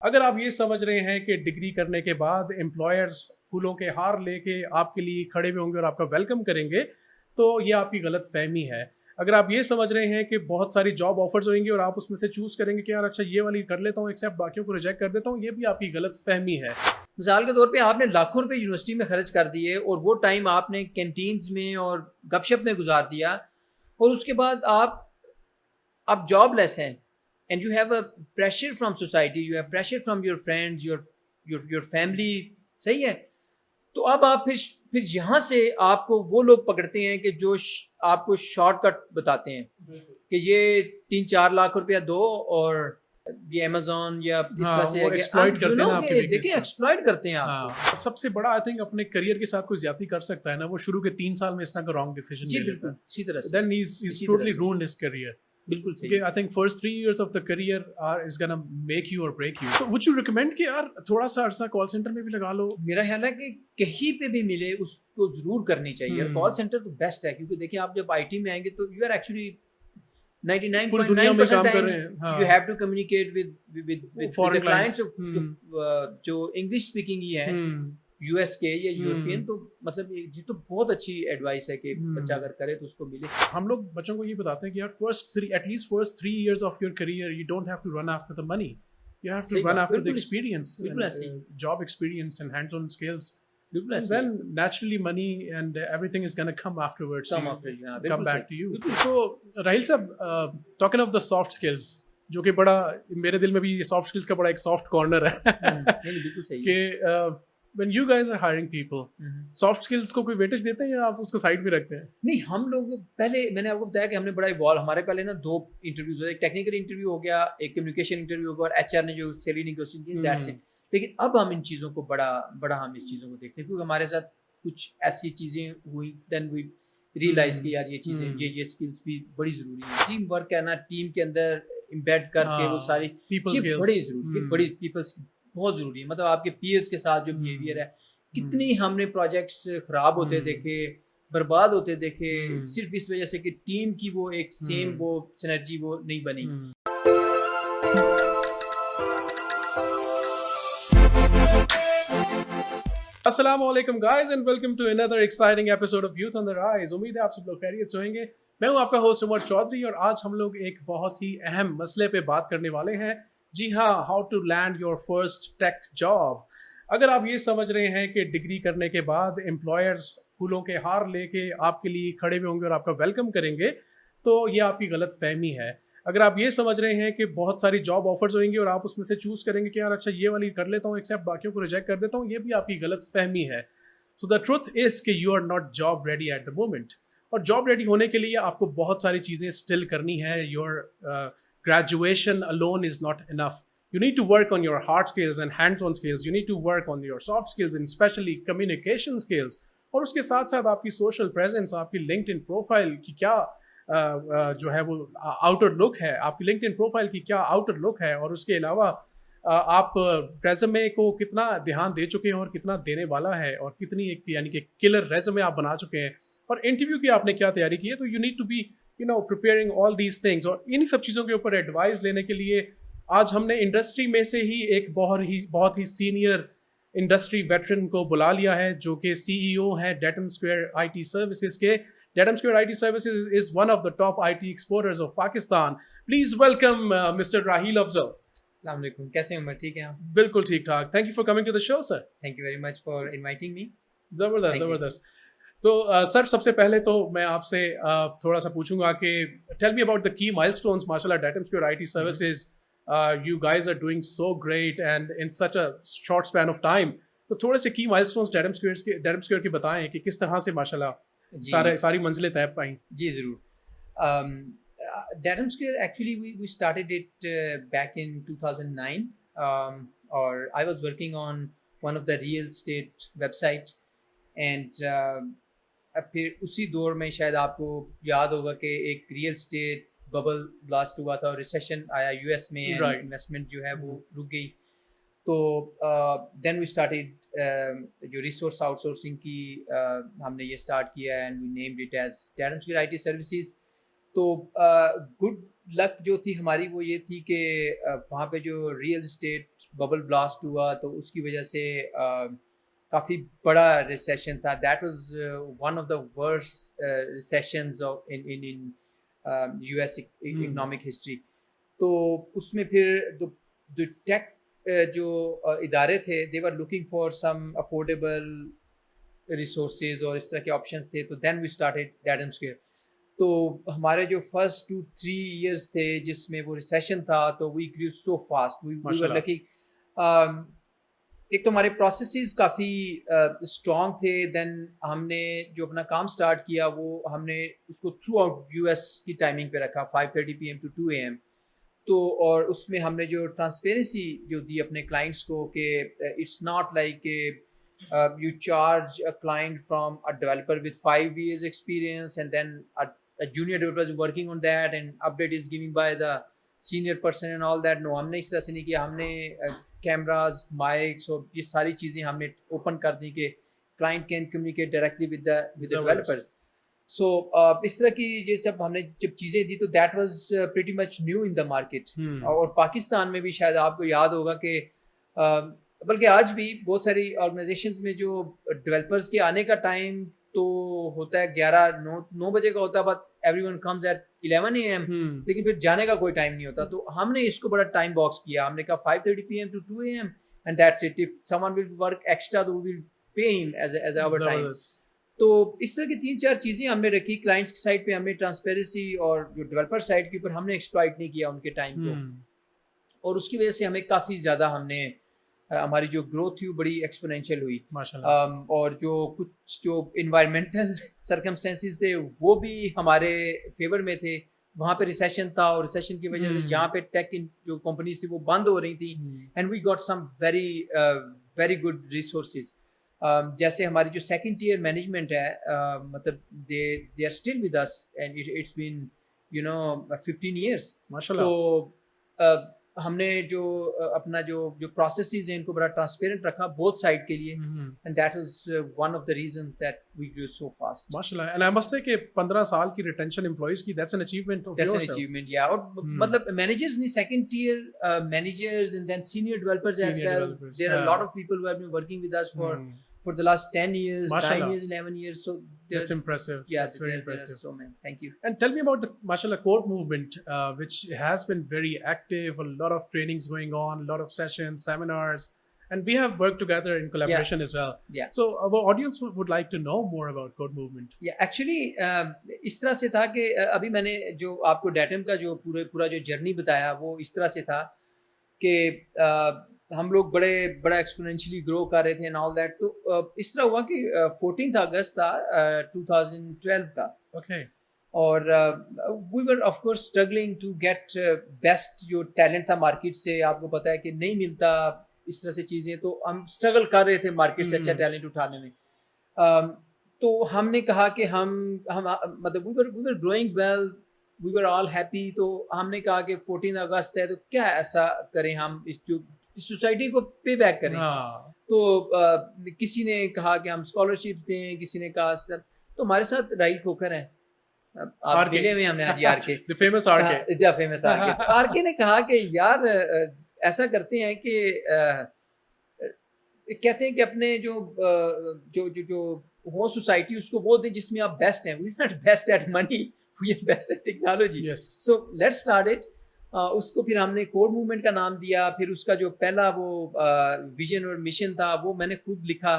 اگر آپ یہ سمجھ رہے ہیں کہ ڈگری کرنے کے بعد امپلائرز پھولوں کے ہار لے کے آپ کے لیے کھڑے ہوئے ہوں گے اور آپ کا ویلکم کریں گے تو یہ آپ کی غلط فہمی ہے. اگر آپ یہ سمجھ رہے ہیں کہ بہت ساری جاب آفرز ہوئیں گی اور آپ اس میں سے چوز کریں گے کہ یار اچھا یہ والی کر لیتا ہوں ایکسیپٹ باقیوں کو ریجیکٹ کر دیتا ہوں, یہ بھی آپ کی غلط فہمی ہے. مثال کے طور پہ آپ نے لاکھوں روپے یونیورسٹی میں خرچ کر دیے اور وہ ٹائم آپ نے کینٹینز میں اور گپ شپ میں گزار دیا اور اس کے بعد آپ جاب لیس ہیں and you have a pressure from society, you have pressure from your friends, your family. صحیح ہے. تو اب آپ پھر یہاں سے آپ کو وہ لوگ پکڑتے ہیں کہ جو آپ کو شارٹ کٹ بتاتے ہیں کہ یہ 3-4 لاکھ روپیہ دو اور یہ امیزون یا اس طرح سے ایکسپلائٹ کرتے ہیں آپ کے دیکھیں ایکسپلائٹ کرتے ہیں آپ کو. سب سے بڑا آئی تھنک اپنے کریئر کے ساتھ کوئی زیادتی کر سکتا ہے نا, وہ شروع کے 3 سال میں اس طرح کا رانگ ڈیسیژن لے لیتا ہے. اسی طرح سے then he is totally ruined his career. بالکل صحیح. I think first 3 years of the career is gonna make you or break you. So would you recommend کہ یار تھوڑا سا عرصہ کال سینٹر میں بھی لگا لو؟ میرا خیال ہے کہ کہیں پہ بھی ملے اس کو ضرور کرنی چاہیے. کال سینٹر تو بیسٹ ہے کیونکہ دیکھیں آپ جب آئی ٹی میں آئیں گے تو you are actually 99.9% time you have to communicate with foreign clients جو انگلش اسپیکنگ ہی ہے یو ایس کے یا یورپین. تو مطلب یہ تو بہت اچھی ایڈوائس ہے کہ بچہ اگر کرے تو اس کو ملے. ہم لوگ بچوں کو یہ بتاتے ہیں کہ یار at least first 3 years of your career you don't have to run after the money, you have to run after the experience, job experience and hands-on skills. Then naturally money and everything is going to come afterwards, come back to you. So Rahil صاحب, talking of the soft skills, جو کہ بڑا میرے دل میں بھی soft skills کا بڑا ایک سافٹ کارنر ہے کہ when you guys are hiring people, soft skills کو کوئی ویٹیج دیتے ہیں یا آپ اس کو سائڈ پہ رکھتے ہیں؟ نہیں, ہم لوگ پہلے میں نے آپ کو بتایا کہ ہم نے بڑا ایوالو, ہمارے پہلے نا 2 انٹرویوز ہوئے, ایک ٹیکنیکل انٹرویو ہو گیا, ایک کمیونیکیشن انٹرویو ہو گیا, اور ایچ آر نے جو سیلری نیگوشیشن کی دیٹس اٹ. لیکن اب ہم ان چیزوں کو بڑا ہم اس چیزوں کو دیکھتے ہیں کیونکہ ہمارے ساتھ کچھ ایسی چیزیں ہوئی, دین وی ریئلائز کہ یار یہ چیزیں یہ اسکلس بھی بڑی ضروری ہیں. ٹیم ورک کرنا, ٹیم کے اندر امبیڈ کر کے وہ ساری بڑی ضروری ہے, بڑی پیپلس بہت ضروری ہے. مطلب آپ کے پیئرس کے ساتھ جو بیہیویئر ہے, کتنی ہم نے پروجیکٹس خراب ہوتے دیکھے, برباد ہوتے دیکھے, صرف اس وجہ سے کہ ٹیم کی وہ ایک سیم وہ سینرجی وہ نہیں بنی. السلام علیکم guys and welcome to another exciting episode of Youth on the Rise. امید ہے آپ سب لوگ خیریت سے ہوں گے. میں ہوں آپ کا ہوسٹ عمر چودھری اور آج ہم لوگ ایک بہت ہی اہم مسئلے پہ بات کرنے والے ہیں. جی ہاں, how to land your first tech job. اگر آپ یہ سمجھ رہے ہیں کہ ڈگری کرنے کے بعد امپلائرز پھولوں کے ہار لے کے آپ کے لیے کھڑے ہوئے ہوں گے اور آپ کا ویلکم کریں گے تو یہ آپ کی غلط فہمی ہے. اگر آپ یہ سمجھ رہے ہیں کہ بہت ساری جاب آفرز ہوئیں گی اور آپ اس میں سے چوز کریں گے کہ یار اچھا یہ والی کر لیتا ہوں ایکسیپٹ باقیوں کو ریجیکٹ کر دیتا ہوں, یہ بھی آپ کی غلط فہمی ہے. سو دا ٹروتھ از کہ you are not job ready at the moment. اور جاب ریڈی ہونے کے لیے آپ کو بہت ساری چیزیں اسٹل کرنی ہے. Your graduation alone is not enough. You need to work on your hard skills and hands-on skills. You need to work on your soft skills and especially communication skills. اور اس کے ساتھ ساتھ آپ کی سوشل پریزنس, آپ کی linked ان profile کی کیا جو ہے وہ آؤٹر لک ہے, آپ کی لنکڈ ان پروفائل کی کیا آؤٹر لک ہے, اور اس کے علاوہ آپ ریزومے کو کتنا دھیان دے چکے ہیں اور کتنا دینے والا ہے, اور کتنی ایک یعنی کہ کلر ریزومے آپ بنا چکے ہیں, اور انٹرویو کی آپ نے کیا تیاری کی ہے. تو you need to be preparing all these things. اور انہی سب چیزوں کے اوپر ایڈوائز لینے کے لیے آج ہم نے انڈسٹری میں سے ہی ایک بہت ہی سینئر انڈسٹری ویٹرن کو بلا لیا ہے جو کہ سی ای او ہیں Datum Square I T Services کے. Datum Square I T Services is one of the top I T exporters of Pakistan. Please welcome mister Raheel Afzal. السلام علیکم, کیسے ہیں عمر؟ ٹھیک ہے آپ؟ بالکل ٹھیک ٹھاک. Thank you for coming to the show sir. Thank you very much for inviting me. زبردست. تو سر سب سے پہلے تو میں آپ سے تھوڑا سا پوچھوں گا کہ ٹیل می اباؤٹ دا کی مائل اسٹونس. ماشاء اللہ Datum Square I T Services, you guys are doing so great and in such a short span of time. تو تھوڑے سے کی مائل اسٹونس ڈیٹم اسکوائر کے بتائیں کہ کس طرح سے ماشاء اللہ ساری منزلیں طے پائیں. جی ضرور. Datum square actually we started it back in 2009 اور I was working on one of the real estate websites and پھر اسی دور میں شاید آپ کو یاد ہوگا کہ ایک ریئل اسٹیٹ ببل بلاسٹ ہوا تھا اور ریسیشن آیا یو ایس میں, انویسٹمنٹ جو ہے وہ رک گئی. تو دین وی اسٹارٹیڈ جو ریسورس آؤٹ سورسنگ کی ہم نے یہ اسٹارٹ کیا and we named it as Datum Square I T Services. تو گڈ لک جو تھی ہماری وہ یہ تھی کہ وہاں پہ جو ریئل اسٹیٹ ببل بلاسٹ ہوا تو اس کی وجہ سے کافی بڑا ریسیشن تھا. That was one of the worst recessions in U S economic history. تو اس میں پھر جو ٹیک جو ادارے تھے they were looking for some affordable resources اور اس طرح کے آپشنس تھے. تو دین وی اسٹارٹیڈ ڈیڈم اسکوئر. تو ہمارے جو فرسٹ 2-3 ایئرس تھے جس میں وہ ریسیشن تھا تو وی گریو سو فاسٹ. وی ور لکی. ایک تو ہمارے پروسیسز کافی اسٹرانگ تھے. دین ہم نے جو اپنا کام اسٹارٹ کیا وہ ہم نے اس کو تھرو آؤٹ یو ایس کی ٹائمنگ پہ رکھا 5:30 PM to 2 AM. تو اور اس میں ہم نے جو ٹرانسپیرنسی جو دی اپنے کلائنٹس کو کہ اٹس ناٹ لائک کہ you charge a client from a developer with 5 years experience and then a junior developer is working on that and update is given by the senior person and all that. No, ہم نے اس طرح سے نہیں کیا. ہم نے cameras mics اور یہ ساری چیزیں ہم نے اوپن کر دی کہ client can communicate directly with the developers. So اس طرح کی یہ سب ہم نے جب چیزیں دی تو that was pretty much new in the market. اور پاکستان میں بھی شاید آپ کو یاد ہوگا کہ بلکہ آج بھی بہت ساری آرگنائزیشنز میں جو ڈیولپرز کے آنے کا ٹائم تو ہوتا ہے 9 بجے کا ہوتا ہے, but everyone comes at 11 AM, لیکن پھر جانے کا کوئی ٹائم نہیں ہوتا. تو ہم نے اس کو بڑا ٹائم باکس کیا. ہم نے کہا 5:30 PM to 2 AM and that's it. If someone will work extra تو we will pay him as our time. تو اس طرح کی 3-4 چیزیں ہم نے رکھی. کلائنٹس کی سائڈ پہ ہم نے ٹرانسپیرنسی اور جو ڈیولپر سائڈ کے اوپر ہم نے ایکسپلائٹ نہیں کیا ان کے ٹائم کو, اور اس کی وجہ سے ہمیں کافی زیادہ ہماری جو گروتھ تھی وہ بڑی ایکسپونینشیل ہوئی. اور جو کچھ جو انوائرمنٹل سرکمسٹینسز تھے وہ بھی ہمارے فیور میں تھے. وہاں پہ ریسیشن تھا اور ریسیشن کی وجہ سے جہاں پہ ٹیک جو کمپنیز تھی وہ بند ہو رہی تھیں, and we got some very good resources. جیسے ہماری جو سیکنڈ ٹیئر مینجمنٹ ہے, مطلب they are still with us and it's been 15 years. تو ہم نے جو اپنا جو پروسیسز ہیں ان کو بڑا ٹرانسپیرنٹ رکھا بوتھ سائڈ کے لیے, and that was one of the reasons that we grow so fast. ماشاءاللہ. اینڈ آئی مسٹ سے کہ 15 سال کی ریٹینشن امپلائیز کی, that's an achievement of yours. That's an achievement yeah. اور مطلب مینیجرز نہیں, second tier managers and then senior developers as well. There are lot of people who have been working with us for the last 10 years, 9 years, 11 years. So that's impressive. Yeah, that's very impressive. So man, thank you. And tell me about the mashallah code movement, which has been very active. A lot of trainings going on, a lot of sessions, seminars, and we have worked together in collaboration as well. Yeah. So our audience would like to know more about code movement. Yeah, actually اس طرح سے تھا کہ ابھی میں نے جو آپ کو ڈیٹم کا جو پورا جو جرنی بتایا وہ اس طرح سے تھا کہ ہم لوگ بڑا ایکسپونینشلی گرو کر رہے تھے اینڈ آل دیٹ. تو اس طرح ہوا کہ 14 اگست تھا 2012 کا. اوکے. اور we were of course struggling to get best جو ٹیلنٹ تھا مارکیٹ سے. آپ کو پتہ ہے کہ نہیں ملتا اس طرح سے چیزیں, تو ہم اسٹرگل کر رہے تھے مارکیٹ سے اچھا ٹیلنٹ اٹھانے میں. تو ہم نے کہا کہ ہم مطلب وی were growing well, we were all happy. تو ہم نے کہا کہ 14 اگست ہے تو کیا ایسا کریں ہم اس سوسائٹی کو پے بیک کریں. تو کسی نے کہا کہ ہم اسکالرشپ دیں, کسی نے کہا. تو ہمارے ساتھ راہیل کھوکھر ہیں, آپ ملے ہوئے ہم نے آج آر کے, فیمس آر کے. آر کے نے کہا کہ یار ایسا کرتے ہیں کہ کہتے ہیں کہ اپنے جو ہو سوسائٹی اس کو وہ دیں جس میں آپ بیسٹ ہیں. We are not best at money, we are best at technology. So let's start it. اس کو پھر ہم نے کوڈ موومنٹ کا نام دیا. پھر اس کا جو پہلا وہ ویژن اور مشن تھا وہ میں نے خود لکھا.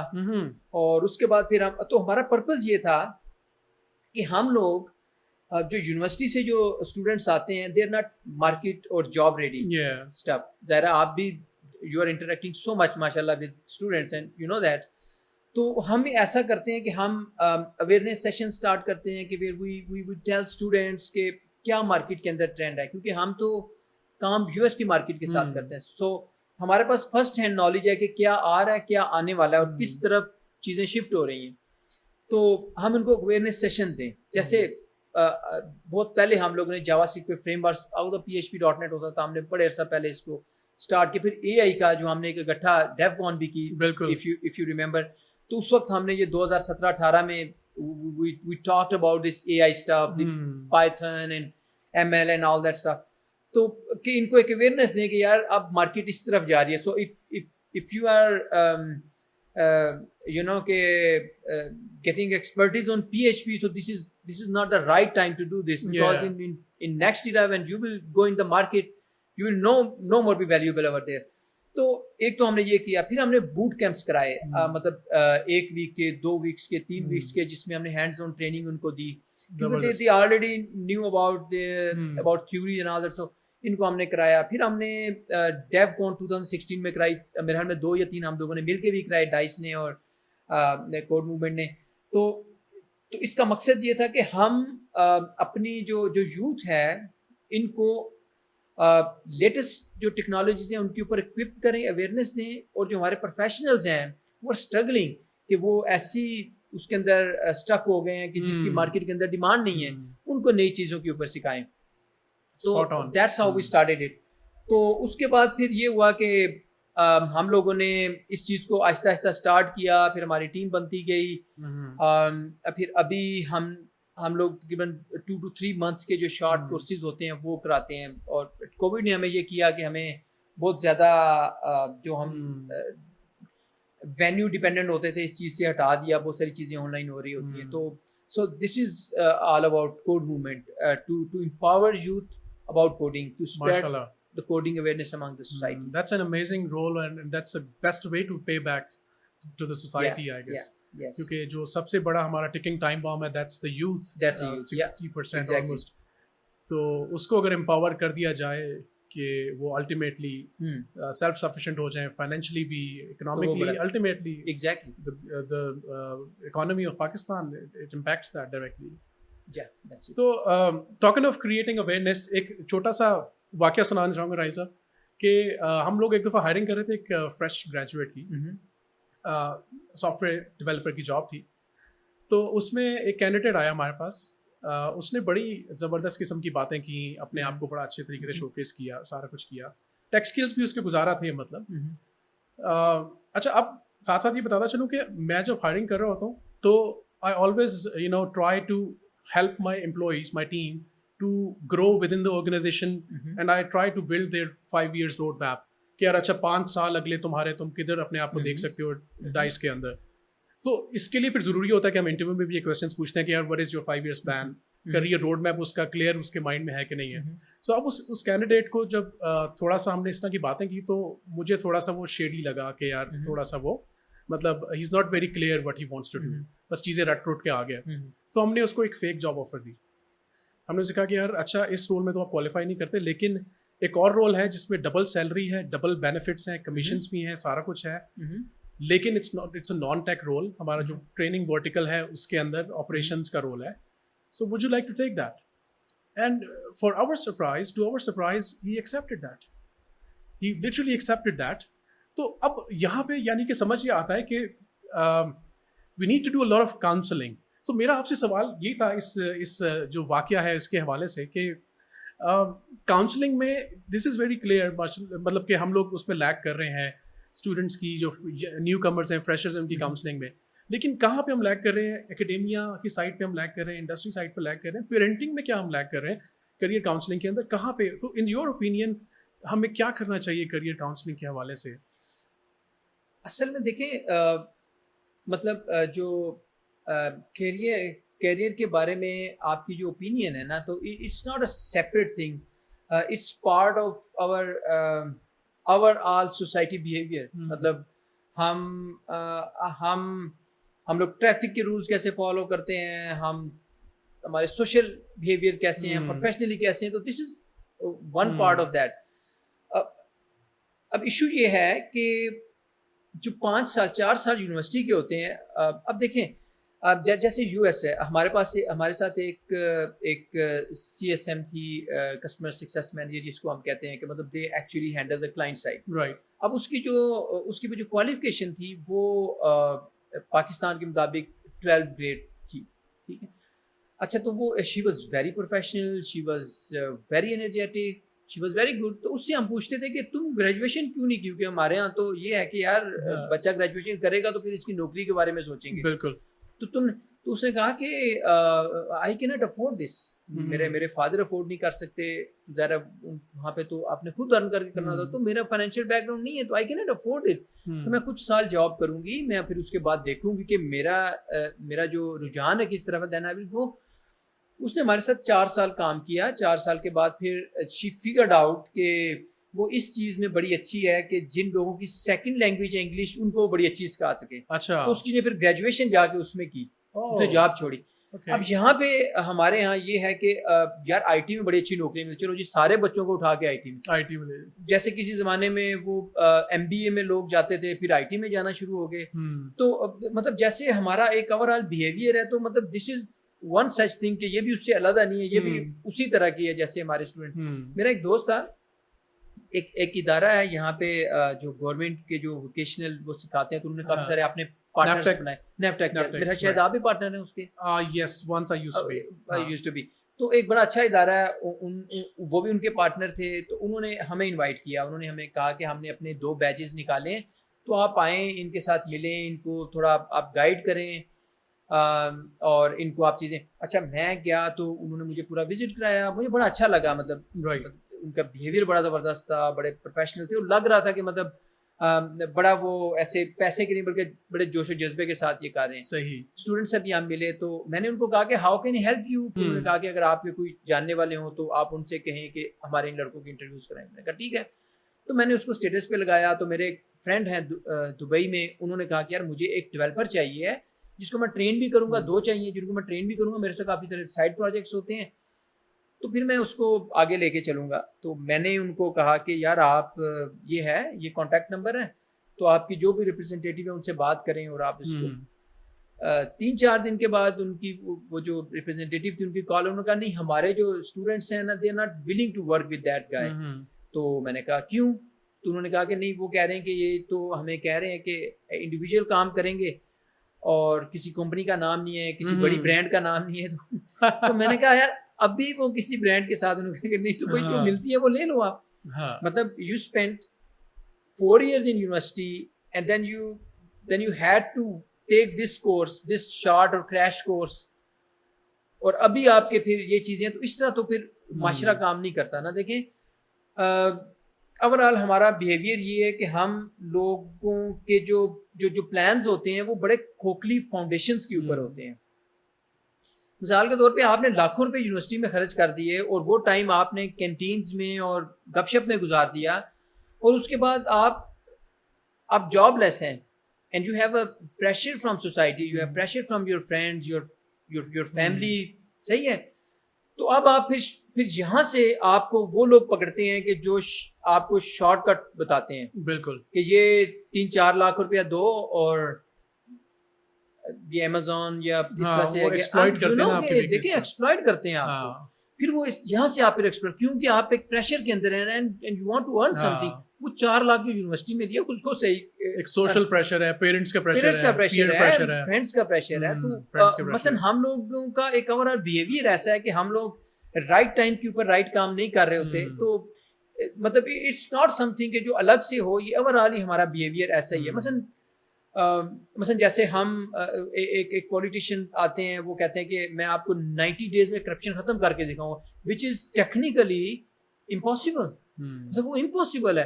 اور اس کے بعد پھر تو ہمارا پرپز یہ تھا کہ ہم لوگ جو یونیورسٹی سے جو اسٹوڈنٹس آتے ہیں دے آر ناٹ مارکیٹ اور جاب ریڈی اسٹف. ظاہر آپ بھی you are interacting so much ماشاء اللہ with students and you know that. تو ہم ایسا کرتے ہیں کہ ہم اویئرنیس سیشن اسٹارٹ کرتے ہیں کہ وی ٹیل اسٹوڈنٹس کہ کیا مارکیٹ کے اندر ٹرینڈ ہے, کیونکہ ہم تو کام یو ایس کی مارکیٹ کے ساتھ کرتے ہیں. سو ہمارے پاس فرسٹ ہینڈ نالج ہے کہ کیا آ رہا ہے, کیا آنے والا ہے, اور کس طرف چیزیں شفٹ ہو رہی ہیں. تو ہم ان کو اویئرنیس سیشن دیں. جیسے بہت پہلے ہم لوگوں نے جاوا اسکرپٹ پہ فریم ورکس PHP.NET ہوتا تھا, ہم نے بڑے عرصہ پہلے اس کو اسٹارٹ کیا. پھر AI کا جو ہم نے ایک اکٹھا ڈیو کون بھی کی, اف یو ریمبر. تو اس وقت ہم نے یہ 2017-18 میں we talked about this AI stuff, the Python and ML and all that stuff. تو کہ ان کو ایک اویئرنیس دیں کہ یار اب مارکیٹ اس طرف جا رہی ہے. سو if you are you know کہ getting expertise on PHP, so this is not the right time to do this, because in next era when you will go in the market, you will no more be valuable over there. تو ایک تو ہم نے یہ کیا. پھر ہم نے بوٹ کیمپس کرائے, مطلب 1 ویک کے, 2 ویکس کے, 3 ویکس کے, جس میں ہم نے ہینڈز آن ٹریننگ ان کو دی. They already knew about theory and all that. So ان کو ہم نے کرایا. پھر ہم نے DevCon 2016 میں کرائی, میرے خیال میں 2 یا 3 ہم لوگوں نے مل کے بھی کرائی, ڈائس نے اور کوڈ موومنٹ نے. تو اس کا مقصد یہ تھا کہ ہم اپنی جو یوتھ ہے ان کو لیٹسٹ جو ٹیکنالوجیز ہیں ان کے اوپر اکوپ کریں, اویئرنیس دیں, اور جو ہمارے پروفیشنلز ہیں وہ اسٹرگلنگ کہ وہ ایسی اس کے اندر اسٹک ہو گئے ہیں کہ جس کی مارکیٹ کے اندر ڈیمانڈ نہیں ہے, ان کو نئی چیزوں کے اوپر سکھائیں. So that's how we started it. تو اس کے بعد پھر یہ ہوا کہ ہم لوگوں نے اس چیز کو آہستہ آہستہ اسٹارٹ کیا. پھر ہماری ٹیم بنتی گئی. پھر ابھی ہم لوگ تقریباً 2 to 3 months کے جو شارٹ کورسز ہوتے ہیں وہ کراتے ہیں. اور کووڈ نے ہمیں یہ کیا کہ ہمیں بہت زیادہ جو ہم وینیو ڈیپینڈنٹ ہوتے تھے اس چیز سے ہٹا دیا. بہت ساری چیزیں آن لائن ہو رہی ہوتی ہیں. تو so this is all about code movement, to empower youth about coding, to spread the coding awareness among the society. That's an amazing role, and that's the best way to pay back to the society, I guess. Yes. کیونکہ جو سب سے بڑا ہمارا taking time بام ہے, that's the youth. 60% almost. تو اس کو اگر empower کر دیا جائے کہ وہ الٹیمیٹلی سیلف سفیشینٹ ہو جائیں, فائنینشلی بھی, economically, ultimately the economy of Pakistan, it impacts that directly. تو ٹاکنگ آف کریٹنگ اویئرنیس, ایک چھوٹا سا واقعہ سنانا چاہوں گا راہیل صاحب کہ ہم لوگ ایک دفعہ ہائرنگ کر رہے تھے ایک فریش گریجویٹ کی, سافٹ ویئر ڈیولپر کی جاب تھی. تو اس میں ایک کینڈیڈیٹ آیا ہمارے پاس, اس نے بڑی زبردست قسم کی باتیں کی, اپنے آپ کو بڑا اچھے طریقے سے شوکیس کیا, سارا کچھ کیا, ٹیک اسکلس بھی اس کے گزارا تھے مطلب. اچھا, اب ساتھ ساتھ یہ بتاتا چلوں کہ میں جب ہائرنگ کر رہا ہوتا ہوں تو I always try to help my employees, my team, to grow within the organization, and I try to build their 5 years roadmap کہ یار اچھا 5 سال اگلے تم کدھر اپنے آپ کو دیکھ سکتے ہو ڈائس کے اندر. تو اس کے لیے پھر ضروری ہوتا ہے کہ ہم انٹرویو میں بھی یہ کویشچنس پوچھتے ہیں کہ یار what is your 5 years plan, career road map اس کا کلیئر اس کے مائنڈ میں ہے کہ نہیں ہے. سو اب اس کینڈیڈیٹ کو جب تھوڑا سا ہم نے اس طرح کی باتیں کی تو مجھے تھوڑا سا وہ شیڈی لگا کہ یار تھوڑا سا وہ مطلب he is not very clear what he wants to do, بس چیزیں رٹ روٹ کے آ گیا. تو ہم نے اس کو ایک فیک جاب آفر دی. ہم نے اسے کہا کہ یار اچھا اس رول میں تو آپ کوالیفائی نہیں کرتے, لیکن ایک اور رول ہے جس میں ڈبل سیلری ہے, ڈبل بینیفٹس ہیں, کمیشنس بھی ہیں, سارا کچھ ہے, لیکن it's a non tech role. ہمارا جو ٹریننگ ورٹیکل ہے اس کے اندر آپریشنس کا رول ہے. So would you like to take that? And for our surprise he accepted that, he literally accepted that. تو اب یہاں پہ یعنی کہ سمجھ یہ آتا ہے کہ we need to do a lot of counselling. تو میرا آپ سے سوال یہ تھا اس جو واقعہ ہے اس کے حوالے سے کہ کاؤنسلنگ میں دس از ویری کلیئر, مطلب کہ ہم لوگ اس میں لیک کر رہے ہیں اسٹوڈنٹس کی, جو نیو کمرز ہیں, فریشرز ہیں, ان کی کاؤنسلنگ میں. لیکن کہاں پہ ہم لیک کر رہے ہیں؟ اکیڈیمیا کی سائڈ پہ ہم لیک کر رہے ہیں, انڈسٹری سائڈ پہ لیک کر رہے ہیں, پیرنٹنگ میں کیا ہم لیک کر رہے ہیں, کریئر کاؤنسلنگ کے اندر کہاں پہ؟ تو ان یور اوپینین ہمیں کیا کرنا چاہیے کریئر کاؤنسلنگ کے حوالے سے؟ اصل میں دیکھیں, مطلب جو کیریئر کے بارے میں آپ کی جو اوپینین ہے نا, تو it's not a separate thing, it's part of our all society behavior. مطلب ہم لوگ ٹریفک کے رولز کیسے فالو کرتے ہیں, ہمارے سوشل بیہیویئر کیسے ہیں, پروفیشنلی کیسے ہیں, تو this is one part of that. اب ایشو یہ ہے کہ جو 5 سال 4 سال یونیورسٹی کے ہوتے ہیں, اب دیکھیں جیسے یو ایس ہے, ہمارے ساتھ ایک سی ایس ایم تھی, کسٹمر سکسیس مینیجر جس کو ہم کہتے ہیں, کہ مطلب they actually handle the client side. Right. اب اس کی جو کوالیفیکیشن تھی وہ پاکستان کے مطابق 12th گریڈ تھی. ٹھیک ہے. اچھا, تو وہ she was very professional, she was very energetic, she was very good. تو اس سے ہم پوچھتے تھے کہ تم گریجویشن کیوں نہیں, کیونکہ ہمارے یہاں تو یہ ہے کہ یار بچہ گریجویشن کرے گا تو پھر اس کی نوکری کے بارے میں سوچیں گے. بالکل. تو تو اس نے کہا کہ آئی کی ناٹ افورڈ دس، میرے فادر افورڈ نہیں کر سکتے، ذرا وہاں پہ تو آپ نے خود ارن کر کے کرنا تھا، تو میرا فائنینشیل بیک گراؤنڈ نہیں ہے، تو آئی کی ناٹ افورڈ اٹ، تو میں کچھ سال جاب کروں گی، میں پھر اس کے بعد دیکھوں گی کہ میرا جو رجحان ہے کس طرف ہے، دین آئی ول گو۔ اس نے ہمارے ساتھ 4 سال کام کیا، 4 سال کے بعد پھر شی فگرڈ آؤٹ کہ وہ اس چیز میں بڑی اچھی ہے کہ جن لوگوں کی سیکنڈ لینگویج ہے انگلش، ان کو بڑی اچھی سکھا سکے۔ اچھا، تو اس کی نے پھر گریجویشن جا کے اس میں کی، اس نے جاب چھوڑی۔ اب یہاں پہ ہمارے یہاں یہ ہے کہ یار آئی ٹی میں بڑی اچھی نوکری ملتی، چلو جی سارے بچوں کو اٹھا کے آئی ٹی میں، جیسے کسی زمانے میں وہ ایم بی اے میں لوگ جاتے تھے، پھر آئی ٹی میں جانا شروع ہو گئے۔ تو مطلب جیسے ہمارا ایک اوور آل بیہیویئر ہے، تو مطلب دس از ون سچ تھنگ کہ یہ بھی اس سے علیحدہ نہیں ہے، یہ بھی اسی طرح کی ہے جیسے ہمارے اسٹوڈنٹ۔ میرا ایک دوست تھا، ایک ادارہ ہے یہاں پہ جو گورنمنٹ کے جو ووکیشنل وہ سکھاتے ہیں، تو انہوں نے کافی سارے اپنے پارٹنرز بنائے، نیپٹیک، میرا شاید آپ بھی پارٹنر ہیں اس کے۔ Yes, once I used to be. تو ایک بڑا اچھا ادارہ ہے، وہ بھی ان کے پارٹنر تھے، تو انہوں نے ہمیں انوائٹ کیا، انہوں نے ہمیں کہا کہ ہم نے اپنے 2 بیچز نکالیں، تو آپ آئیں، ان کے ساتھ ملیں، ان کو تھوڑا آپ گائیڈ کریں اور ان کو آپ چیزیں۔ اچھا میں گیا تو انہوں نے مجھے پورا وزٹ کرایا، مجھے بڑا اچھا لگا، مطلب ان کا بیہیویئر بڑا زبردست تھا، بڑے پروفیشنل تھے، اور لگ رہا تھا کہ مطلب بڑا وہ ایسے پیسے کے نہیں بلکہ بڑے جوش و جذبے کے ساتھ یہ کر رہے ہیں۔ صحیح۔ اسٹوڈنٹ سے بھی ہم ملے تو میں نے ان کو کہا کہ ہاؤ کین ہیلپ یو، تو انہوں نے کہا کہ اگر آپ کے کوئی جاننے والے ہوں تو آپ ان سے کہیں کہ ہمارے ان لڑکوں کے انٹرویوز کرائیں۔ میں نے کہا ٹھیک ہے، تو میں نے اس کو اسٹیٹس پہ لگایا۔ تو میرے ایک فرینڈ ہیں دبئی میں، انہوں نے کہا کہ یار مجھے ایک ڈیولپر چاہیے جس کو میں ٹرین بھی کروں گا، 2 چاہیے جن کو میں ٹرین بھی کروں گا، میرے سے کافی سارے سائڈ پروجیکٹس ہوتے ہیں، تو پھر میں اس کو آگے لے کے چلوں گا۔ تو میں نے ان کو کہا کہ یار آپ یہ ہے، یہ کانٹیکٹ نمبر ہے، تو آپ کی جو بھی ریپرزینٹیٹیو ہے ان سے بات کریں، اور آپ اس کو 3-4 دن کے بعد ان کی وہ جو ریپرزینٹیٹیو تھی ان کی کال، انہوں نے کہا نہیں ہمارے جو اسٹوڈنٹس ہیں نا، they are not willing to work with that guy. تو میں نے کہا کیوں؟ تو انہوں نے کہا کہ نہیں وہ کہہ رہے ہیں کہ یہ تو ہمیں کہہ رہے ہیں کہ انڈیویجول کام کریں گے اور کسی کمپنی کا نام نہیں ہے، کسی بڑی برانڈ کا نام نہیں ہے۔ تو میں نے کہا یار اب بھی وہ کسی برانڈ کے ساتھ، انہوں نے کہا کہ نہیں تو کوئی جو ملتی ہے وہ لے لو آپ۔ مطلب you spend 4 years in university and then you had to take this course, this short or crash course، اور ابھی آپ کے پھر یہ چیزیں، تو اس طرح تو پھر معاشرہ کام نہیں کرتا نا۔ دیکھیں اوور آل ہمارا بیہیویئر یہ ہے کہ ہم لوگوں کے جو پلانز ہوتے ہیں وہ بڑے کھوکھلی فاؤنڈیشنز کے اوپر ہوتے ہیں۔ مثال کے طور پہ آپ نے لاکھوں روپے یونیورسٹی میں خرچ کر دیے، اور وہ ٹائم آپ نے کینٹینز میں اور گپ شپ میں گزار دیا، اور اس کے بعد آپ جاب لیس ہیں، and you have a pressure from society, you have pressure from your friends, your family, صحیح ہے۔ تو اب آپ پھر یہاں سے آپ کو وہ لوگ پکڑتے ہیں کہ جو آپ کو شارٹ کٹ بتاتے ہیں، بالکل، کہ یہ 3-4 لاکھ روپیہ دو اور یہ امیزون یا اس طرح سے ایکسپلائٹ کرتے ہیں، دیکھیں ایکسپلائٹ کرتے ہیں آپ کو، پھر وہ یہاں سے آپ پھر ایکسپلائٹ، کیونکہ آپ ایک پریشر کے اندر ہیں and you want to earn something. وہ 4 لاکھ کی یونیورسٹی میں دیا، اس کو صحیح ایک سوشل پریشر ہے، پیرنٹس کا پریشر ہے، فرینڈس کا پریشر ہے۔ تو مثلا ہم لوگوں کا ایک اور بیہیویئر ایسا ہے کہ ہم لوگ رائٹ ٹائم کے اوپر رائٹ کام نہیں کر رہے ہوتے، تو مطلب اٹس ناٹ سم تھنگ کہ جو الگ سے ہو، یہ اوور آل ہی ہمارا بیہیویئر ایسا ہی ہے۔ مثلا جیسے ہم ایک پولیٹیشین آتے ہیں، وہ کہتے ہیں کہ میں آپ کو 90 days میں کرپشن ختم کر کے دکھاؤں گا، وچ از ٹیکنیکلی امپاسبل، مطلب وہ امپاسبل ہے،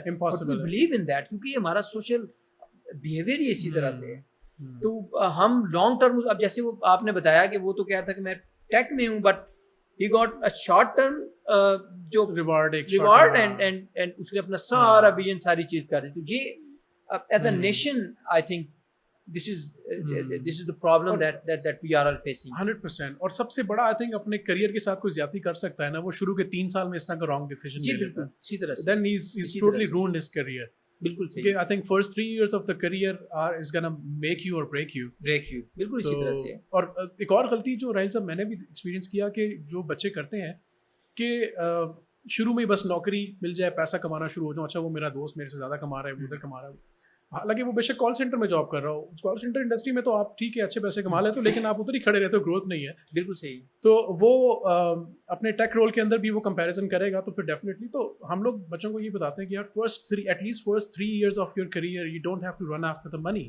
بلیو ان دیٹ، کیونکہ یہ ہمارا سوشل بیہیویئر ہی اسی طرح سے ہے۔ تو ہم لانگ ٹرم، اب جیسے وہ آپ نے بتایا کہ وہ تو کہا تھا کہ میں ٹیک میں ہوں، but he got a short term جو ریوارڈ اینڈ اس نے اپنا سارا ویژن ساری چیز کر دی۔ تو یہ as a nation I think this is the problem that we are all facing 100%۔ اور سب سے بڑا آئی تھنک اپنے کریئر کے ساتھ کوئی زیادتی کر سکتا ہے نا، وہ شروع کے 3 سال میں اس طرح کا رانگ ڈیسیژن لے لیتا ہے، اسی طرح سے then he's totally ruined his career۔ بالکل صحیح۔ I think first 3 years of the career is gonna make you or break you بالکل اسی طرح سے۔ اور ایک اور غلطی جو راہیل صاحب میں نے بھی ایکسپیرینس کیا کہ جو بچے کرتے ہیں کہ شروع میں بس نوکری مل جائے، پیسہ کمانا شروع ہو جاؤ، اچھا وہ میرا دوست میرے سے زیادہ کما رہا ہے، وہ ادھر کما رہا ہے، حالانکہ وہ بے شک کال سینٹر میں جاب کر رہا ہو، کال سینٹر انڈسٹری میں تو آپ ٹھیک ہے اچھے پیسے کما لیتے ہو، لیکن آپ ادھر ہی کھڑے رہتے ہو، گروتھ نہیں ہے۔ بالکل صحیح۔ تو وہ اپنے ٹیک رول کے اندر بھی وہ کمپیریزن کرے گا، تو پھر ڈیفینیٹلی تو ہم لوگ بچوں کو یہ بتاتے ہیں کہ یار at least first 3 years of your career you don't have to run after the money,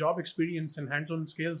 job experience and hands-on skills.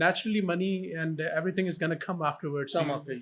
naturally money and everything is going to come afterwards. Come to after,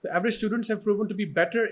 so average students have proven to be better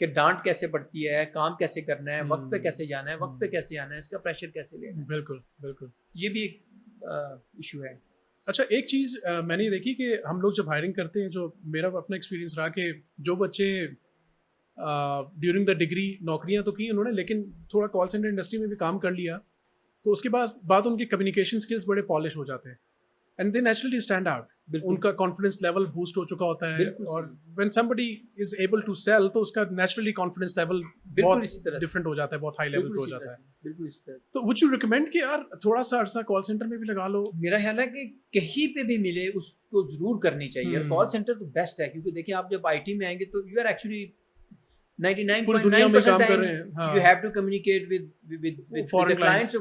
کہ ڈانٹ کیسے پڑتی ہے, کام کیسے کرنا ہے, وقت پہ کیسے جانا ہے, وقت پہ کیسے آنا ہے, اس کا پریشر کیسے لینا ہے. بالکل بالکل, یہ بھی ایک ایشو ہے. اچھا ایک چیز میں نے دیکھی کہ ہم لوگ جب ہائرنگ کرتے ہیں, جو میرا اپنا ایکسپیرینس رہا کہ جو بچے ڈیورنگ دا ڈگری نوکریاں تو کی انہوں نے, لیکن تھوڑا کال سینٹر انڈسٹری میں بھی کام کر لیا, تو اس کے بعد ان کے کمیونیکیشن اسکلس بڑے پالش ہو جاتے ہیں, and they naturally stand out. ان کا کانفیڈنس لیول بوسٹ ہو چکا ہوتا ہے, اور when somebody is able to sell تو اس کا نیچرلی کانفیڈنس لیول بہت ڈفرینٹ ہو جاتا ہے, بہت ہائی لیول پہ ہو جاتا ہے. بالکل اسی طرح. تو وڈ یو ریکمینڈ کہ یار تھوڑا سا عرصہ کال سینٹر میں بھی لگا لو؟ میرا خیال ہے کہ کہیں پہ بھی ملے اس کو ضرور کرنی چاہیے, اور کال سینٹر تو بیسٹ ہے, کیونکہ دیکھیں آپ جب آئی ٹی میں آئیں گے تو you are actually 99.9% time you have to communicate with the clients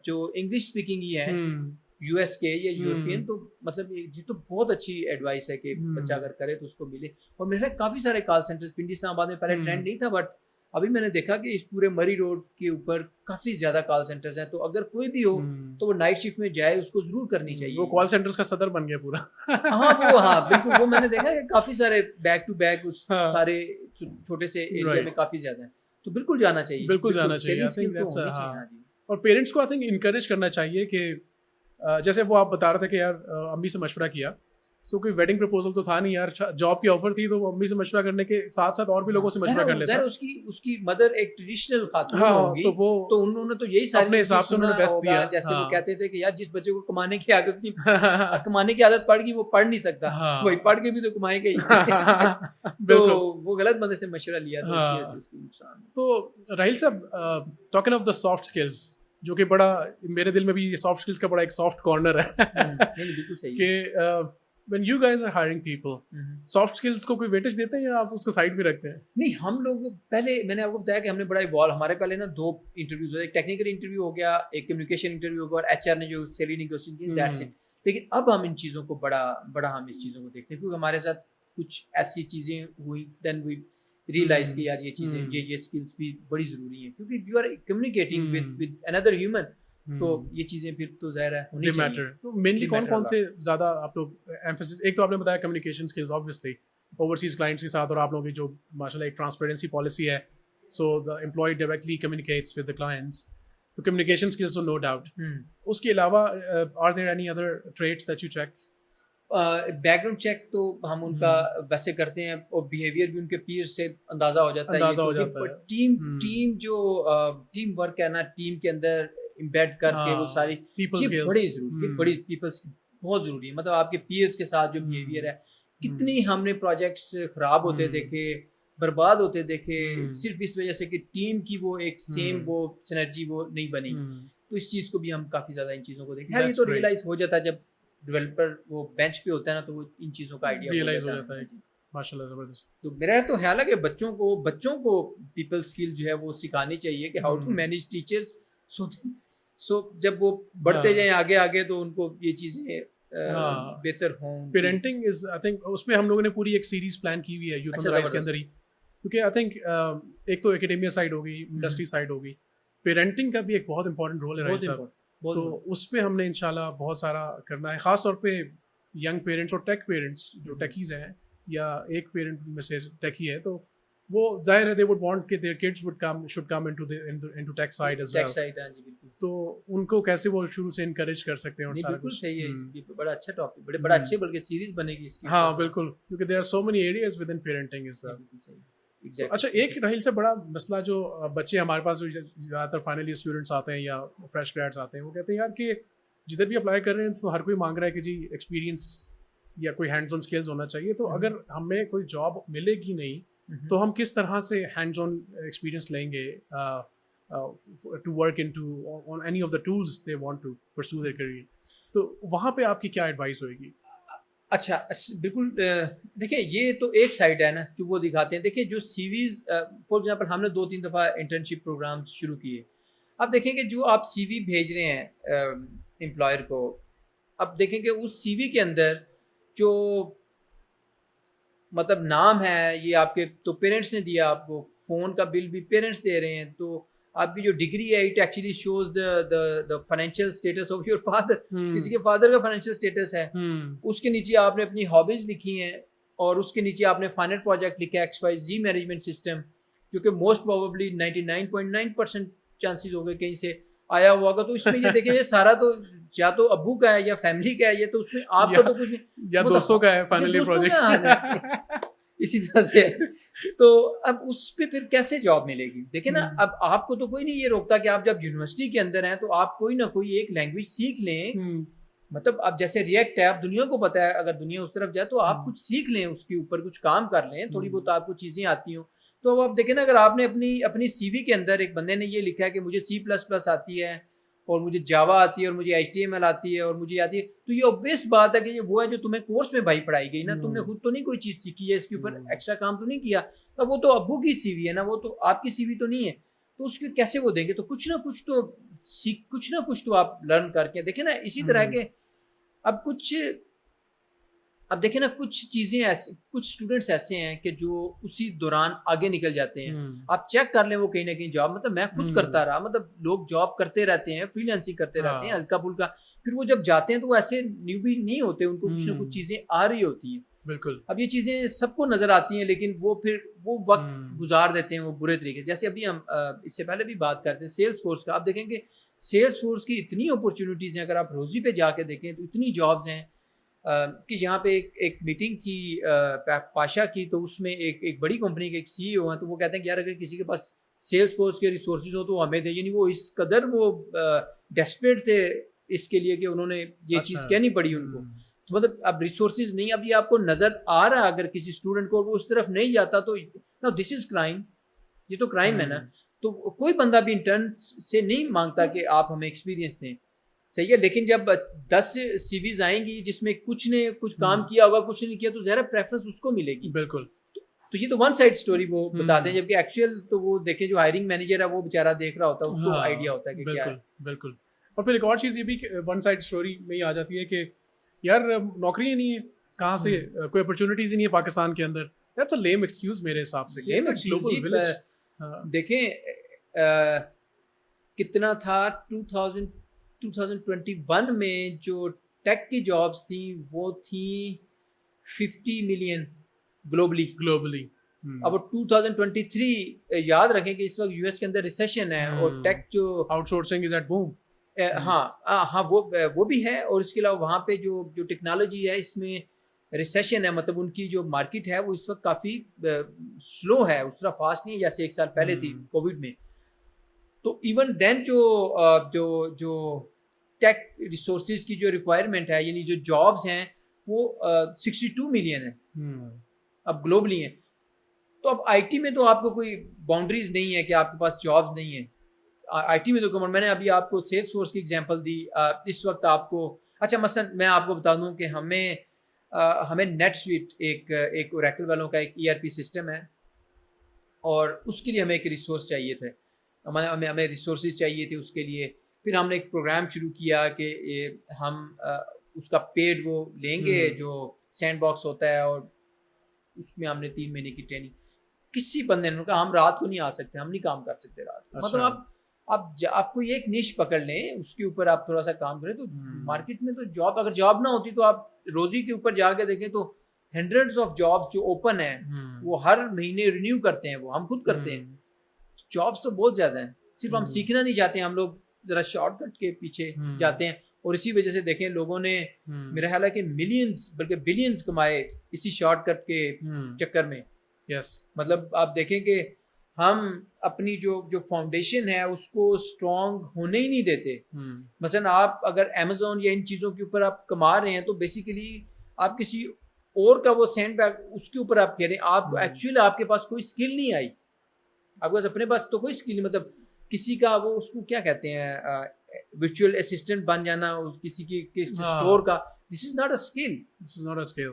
جو انگلش اسپیکنگ ہی ہیں, یو ایس کے یا یورپین. تو مطلب یہ تو بہت اچھی ایڈوائس ہے کہ بچہ اگر کرے تو اس کو ملے. اور میرے کافی سارے کال سینٹرز پنڈی اسلام آباد میں پہلے ٹرینڈ نہیں تھا, بٹ ابھی میں نے دیکھا کہ اس پورے مری روڈ کے اوپر کافی زیادہ کال سینٹرز ہیں. تو اگر کوئی بھی ہو تو وہ نائٹ شفٹ میں جائے, اس کو ضرور کرنی چاہیے. وہ کال سینٹرز کا صدر بن گیا پورا. ہاں بالکل, وہ میں نے دیکھا کہ کافی سارے بیک ٹو بیک اس سارے چھوٹے سے ایریا میں کافی زیادہ ہیں. تو بالکل جانا چاہیے, بالکل جانا چاہیے. اور پیرنٹس کو آئی تھنک انکریج کرنا چاہیے کہ جیسے وہ آپ بتا رہے تھے کہ یار امی سے مشورہ کیا, سو کوئی ویڈنگ پرپوزل تو تھا نہیں یار, جاب کی آفر تھی, تو وہ امی سے مشورہ کرنے کے ساتھ ساتھ اور بھی لوگوں سے مشورہ کر لیتا. اس کی مدر ایک ٹریڈیشنل خاتون ہوگی, تو انہوں نے تو یہی ساری اپنے حساب سے انہوں نے بیسٹ دیا. جیسے وہ کہتے تھے کہ یار جس بچے کو کمانے کی عادت پڑ گئی وہ پڑھ نہیں سکتا, وہی پڑھ کے بھی تو کمائے گا ہی. تو وہ غلط بندے سے مشورہ لیا تھا. تو Raheel Sahab, talking of the soft skills, جو کہ بڑا میرے دل میں بھی یہ سافٹ اسکلس کا بڑا ایک سافٹ کارنر ہے کہ when you guys are hiring people, soft skills کو کوئی ویٹیج دیتے ہیں یا آپ اس کو سائڈ پہ رکھتے ہیں؟ نہیں, ہم لوگ پہلے میں نے آپ کو بتایا کہ ہم نے بڑا ایوالو, ہمارے پہلے نا 2 انٹرویوز ہوئے, ایک ٹیکنیکل انٹرویو ہو گیا, ایک کمیونیکیشن انٹرویو ہو گیا, اور ایچ آر نے جو سیلری نیگوشیشن کی, دیٹس اٹ. لیکن اب ہم ان چیزوں کو بڑا ہم اس چیزوں کو دیکھتے ہیں, کیونکہ ہمارے ساتھ کچھ ایسی چیزیں ہوئی, دین وی ریئلائز کہ یار یہ چیزیں یہ اسکلس بھی بڑی ضروری ہیں, کیونکہ یو آر کمیونیکیٹنگ ود اندر ہیومن, تو یہ چیزیں پھر تو ظاہر ہے ہونی چاہیے. تو مینلی کون سے زیادہ آپ لوگ ایمفیسس, ایک تو آپ نے بتایا communication skills obviously overseas clients کے ساتھ, اور آپ لوگوں کی جو ماشاء اللہ ایک ٹرانسپیرنسی پالیسی ہے, so the employee directly communicates with the clients, تو کمیونیکیشن اسکلز تو نو ڈاؤٹ. اس کے علاوہ are there any other traits that you check? Background check تو ہم ان کا ویسے کرتے ہیں, اور بیہیویئر بھی ان کے پیر سے اندازہ ہو جاتا ہے. ٹیم جو ٹیم ورک ہے نا, ٹیم کے اندر امبیڈ کر کے وہ ساری بڑی ضروری ہے, بڑی پیپلس بہت ضروری ہے. مطلب آپ کے پیئرس کے ساتھ جو بیہیویئر ہے, کتنی ہم نے پروجیکٹس خراب ہوتے دیکھے, برباد ہوتے دیکھے, صرف اس وجہ سے کہ ٹیم کی وہ ایک سیم وہ سینرجی وہ نہیں بنی. تو اس چیز کو بھی ہم کافی زیادہ ان چیزوں کو دیکھیں. یہ تو ریئلائز ہو جاتا ہے جب ڈیولپر وہ بینچ پہ ہوتا ہے نا, تو وہ ان چیزوں کا آئیڈیا ریئلائز ہو جاتا ہے. ماشاءاللہ زبردست. تو میرا تو خیال ہے کہ بچوں کو پیپل اسکل جو ہے وہ سکھانی چاہیے کہ ہاؤ ٹو مینیج ٹیچرس. سو جب وہ بڑھتے جائیں آگے تو ان کو یہ چیزیں بہتر ہوں. پیرنٹنگ از آئی تھنک اس میں ہم لوگوں نے پوری ایک سیریز پلان کی ہوئی ہے یوتھ آن دا رائز کے اندر ہی, کیونکہ آئی تھنک ایک تو اکیڈیمیا سائڈ ہوگی, انڈسٹری سائڈ ہوگی, پیرنٹنگ کا بھی ایک بہت امپورٹنٹ رول ہے راہیل صاحب. تو اس پہ ہم نے انشاءاللہ بہت سارا کرنا ہے, خاص طور پہ ینگ پیرنٹس اور ٹیک پیرنٹس جو ٹیکیز ہیں, یا ایک پیرنٹ میں سے ٹیکی ہے, تو وہ ظاہر ہے they would want کہ their kids should come into tech side as well. تو ان کو کیسے وہ شروع سے انکریج کر سکتے ہیں, اور سارا کچھ صحیح ہے. بڑا اچھا ٹاپک, بڑا اچھے بلکہ سیریز بنے گی اس کی. ہاں بالکل, کیونکہ there are so many areas within parenting as well. اچھا ایک راہیل سے بڑا مسئلہ جو بچے ہمارے پاس زیادہ تر فائنل ایئر اسٹوڈنٹس آتے ہیں یا فریش گریڈس آتے ہیں, وہ کہتے ہیں یار کہ جدھر بھی اپلائی کر رہے ہیں تو ہر کوئی مانگ رہا ہے کہ جی ایکسپیرینس یا کوئی ہینڈز آن اسکلز ہونا چاہیے. تو اگر ہمیں کوئی جاب ملے گی نہیں تو ہم کس طرح سے ہینڈز آن ایکسپیرینس لیں گے to work into on any of the tools they want to pursue their career? تو وہاں پہ آپ کی کیا ایڈوائس ہوئے گی؟ اچھا بالکل, دیکھیں یہ تو ایک سائڈ ہے نا جو وہ دکھاتے ہیں. دیکھیں جو سی ویز فار ایگزامپل ہم نے 2-3 دفعہ انٹرنشپ پروگرام شروع کیے. اب دیکھیں کہ جو آپ سی وی بھیج رہے ہیں امپلائر کو, اب دیکھیں کہ اس سی وی کے اندر جو مطلب نام ہے یہ آپ کے تو پیرنٹس نے دیا, آپ کو فون کا بل بھی پیرنٹس دے رہے ہیں, تو آپ کی جو ڈگری ہے it actually shows the financial status of your father. کسی کے فادر کا فائنینشیل اسٹیٹس ہے, اس کے نیچے آپ نے اپنی ہابیز لکھی ہیں, اور اس کے نیچے آپ نے فائنل پروجیکٹ لکھا XYZ مینجمنٹ سسٹم، جو کہ موسٹ پروبیبلی 99.9% چانسز ہو گئے کہیں سے آیا ہوا ہوگا. تو اس میں یہ دیکھیں یہ سارا تو یا تو ابو کا ہے یا فیملی کا ہے، یہ تو اس میں آپ کا تو کچھ نہیں، یا دوستوں کا ہے فائنلی پروجیکٹ اسی طرح سے. تو اب اس پہ پھر کیسے جاب ملے گی؟ دیکھیں نا، اب آپ کو تو کوئی نہیں یہ روکتا کہ آپ جب یونیورسٹی کے اندر ہیں تو آپ کوئی نہ کوئی ایک لینگویج سیکھ لیں. مطلب اب جیسے ریئیکٹ ہے، اب دنیا کو پتا ہے اگر دنیا اس طرف جائے تو آپ کچھ سیکھ لیں، اس کے اوپر کچھ کام کر لیں، تھوڑی بہت آپ کو چیزیں آتی ہوں. تو اب آپ دیکھیں نا، اگر آپ نے اپنی سی وی کے اندر ایک بندے نے یہ لکھا ہے کہ مجھے C++ آتی ہے اور مجھے جاوا آتی ہے اور مجھے HTML آتی ہے اور مجھے آتی ہے، تو یہ obvious بات ہے کہ یہ وہ ہے جو تمہیں کورس میں بھائی پڑھائی گئی نا، تم نے خود تو نہیں کوئی چیز سیکھی ہے، اس کے اوپر ایکسٹرا کام تو نہیں کیا. اب وہ تو ابو کی سی وی ہے نا، وہ تو آپ کی سی وی تو نہیں ہے، تو اس کے کیسے وہ دیں گے؟ تو کچھ نہ کچھ تو آپ لرن کر کے دیکھیں نا. اسی طرح کے اب دیکھیں نا، کچھ چیزیں ایسے، کچھ اسٹوڈنٹس ایسے ہیں کہ جو اسی دوران آگے نکل جاتے ہیں. آپ چیک کر لیں وہ کہیں نہ کہیں جاب، مطلب میں خود کرتا رہا، مطلب لوگ جاب کرتے رہتے ہیں، فری لانسنگ کرتے رہتے ہیں ہلکا پھلکا، پھر وہ جب جاتے ہیں تو وہ ایسے نیو بھی نہیں ہوتے، ان کو کچھ نہ کچھ چیزیں آ رہی ہوتی ہیں. بالکل. اب یہ چیزیں سب کو نظر آتی ہیں، لیکن وہ پھر وہ وقت گزار دیتے ہیں وہ برے طریقے سے. جیسے ابھی ہم اس سے پہلے بھی بات کرتے ہیں سیلس فورس کا. آپ دیکھیں کہ سیلس فورس کی اتنی اپرچونیٹیز ہیں، اگر آپ روزی پہ جا کے دیکھیں تو اتنی جابز ہیں کہ یہاں پہ ایک میٹنگ تھی پاشا کی، تو اس میں ایک بڑی کمپنی کے ایک CEO ہیں، تو وہ کہتے ہیں کہ یار اگر کسی کے پاس سیلس فورس کے ریسورسز ہو تو ہمیں دیں. یعنی وہ اس قدر وہ ڈیسپریٹ تھے اس کے لیے کہ انہوں نے یہ چیز کہنی پڑی ان کو. تو مطلب اب ریسورسز نہیں، اب یہ آپ کو نظر آ رہا ہے اگر کسی اسٹوڈنٹ کو وہ اس طرف نہیں جاتا تو دس از کرائم، یہ تو کرائم ہے نا. تو کوئی بندہ بھی انٹرن سے نہیں مانگتا کہ آپ ہمیں ایکسپیرینس دیں، صحیح ہے. لیکن جب 10 CVs آئیں گی جس میں کچھ نے کچھ کام کیا ہوگا، کچھ نہیں کیا، تو ظاہر پریفرنس اس کو ملے گی. بالکل. تو یہ تو ون سائڈ سٹوری وہ بتاتے ہیں، جبکہ ایکچوئل تو وہ دیکھیں جو ہائرنگ مینیجر ہے وہ بیچارہ دیکھ رہا ہوتا ہے، اس کو آئیڈیا ہوتا ہے کہ کیا ہے. بالکل. اور پھر ایک اور چیز یہ بھی ون سائڈ سٹوری میں ہی آ جاتی ہے کہ یار نوکریاں نہیں ہیں، کہاں سے کوئی اپرچونیٹیز ہی نہیں ہے پاکستان کے اندر. دیٹس اے لیم ایکسکیوز میرے حساب سے. دیکھیں کتنا تھا 2021 میں جو ٹیک کی جابس تھیں وہ تھیں 50 ملین گلوبلی. اب 2023 یاد رکھیں کہ اس وقت US کے اندر ریسیشن ہے اور ٹیک جو outsourcing is at boom. ہاں وہ بھی ہے، اور اس کے علاوہ وہاں پہ جو ٹیکنالوجی ہے اس میں ریسیشن ہے، مطلب ان کی جو مارکیٹ ہے وہ اس وقت کافی سلو ہے، اس طرح فاسٹ نہیں ہے جیسے ایک سال پہلے تھی کووڈ میں. تو ایون دین جو ٹیک ریسورسز کی جو ریکوائرمنٹ ہے، یعنی جو جابس ہیں وہ 62 ملین ہے اب گلوبلی ہیں. تو اب IT میں تو آپ کو کوئی باؤنڈریز نہیں ہے کہ آپ کے پاس جابس نہیں ہیں. IT میں تو میں نے ابھی آپ کو سیلس فورس کی ایگزامپل دی. اس وقت آپ کو اچھا مثلا میں آپ کو بتا دوں کہ ہمیں نیٹ سویٹ ایک اوریکل والوں کا ایک ERP سسٹم ہے، اور اس کے لیے ہمیں ایک ریسورس چاہیے تھے، ہمیں ریسورسز چاہیے تھے اس کے لیے. پھر ہم نے ایک پروگرام شروع کیا کہ ہم اس کا پیڈ وہ لیں گے جو سینڈ باکس ہوتا ہے، اور اس میں ہم نے 3 مہینے کی ٹریننگ. کسی بندے نے کہا ہم رات کو نہیں آ سکتے، ہم نہیں کام کر سکتے رات کو. مطلب آپ کو ایک نیش پکڑ لیں، اس کے اوپر آپ تھوڑا سا کام کریں تو مارکیٹ میں تو جاب، اگر جاب نہ ہوتی تو آپ روزی کے اوپر جا کے دیکھیں تو ہنڈریڈز آف جابس جو اوپن ہیں وہ ہر مہینے رینیو کرتے ہیں، وہ ہم خود کرتے ہیں. جابس تو بہت زیادہ ہیں، صرف ہم سیکھنا نہیں چاہتے، ہم لوگ ذرا شارٹ کٹ کے پیچھے جاتے ہیں. اور اسی وجہ سے دیکھیں لوگوں نے میرا خیال ہے کہ ملینز بلکہ بلینز کمائے اسی شارٹ کٹ کے چکر میں. مطلب آپ دیکھیں کہ ہم اپنی جو فاؤنڈیشن ہے اس کو اسٹرانگ ہونے ہی نہیں دیتے. مثلا آپ اگر امیزون یا ان چیزوں کے اوپر آپ کما رہے ہیں تو بیسیکلی آپ کسی اور کا وہ سینڈ بیک اس کے اوپر آپ کہہ رہے ہیں. آپ ایکچولی آپ کے پاس کوئی اسکل نہیں آئی، آپ کے پاس اپنے پاس تو کوئی اسکل نہیں. مطلب کسی کا وہ اس کو کیا کہتے ہیں ورچوئل اسسٹنٹ بن جانا کسی کی اسٹور کا، دس از ناٹ اے اسکل.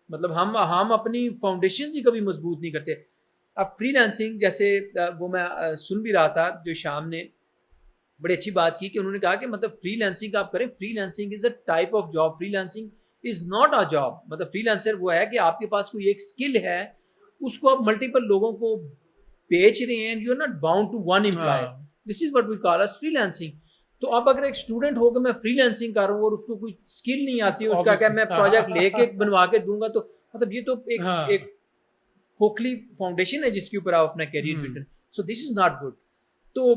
مطلب ہم اپنی فاؤنڈیشن ہی کبھی مضبوط نہیں کرتے. اب فری لانسنگ جیسے وہ میں سن بھی رہا تھا، جو شام نے بڑی اچھی بات کی کہ انہوں نے کہا کہ مطلب فری لانسنگ آپ کریں، free lancing is a type of job, free lancing is not a job. مطلب فری لانسر وہ ہے کہ آپ کے پاس کوئی ایک اسکل ہے، اس کو آپ ملٹیپل لوگوں کو بیچ رہے ہیں، you are not bound to one employer. This is what we call as فری لانسنگ. تو اب اگر ایک اسٹوڈنٹ ہو کہ میں فری لانسنگ کر رہا ہوں اور اس کو کوئی اسکل نہیں آتی، اس کا کہ میں پروجیکٹ لے کے بنوا کے دوں گا، تو مطلب یہ تو ایک کھوکھلی فاؤنڈیشن ہے جس کے اوپر آپ اپنا کیریئر بلڈ کریں. سو دس از ناٹ گڈ. تو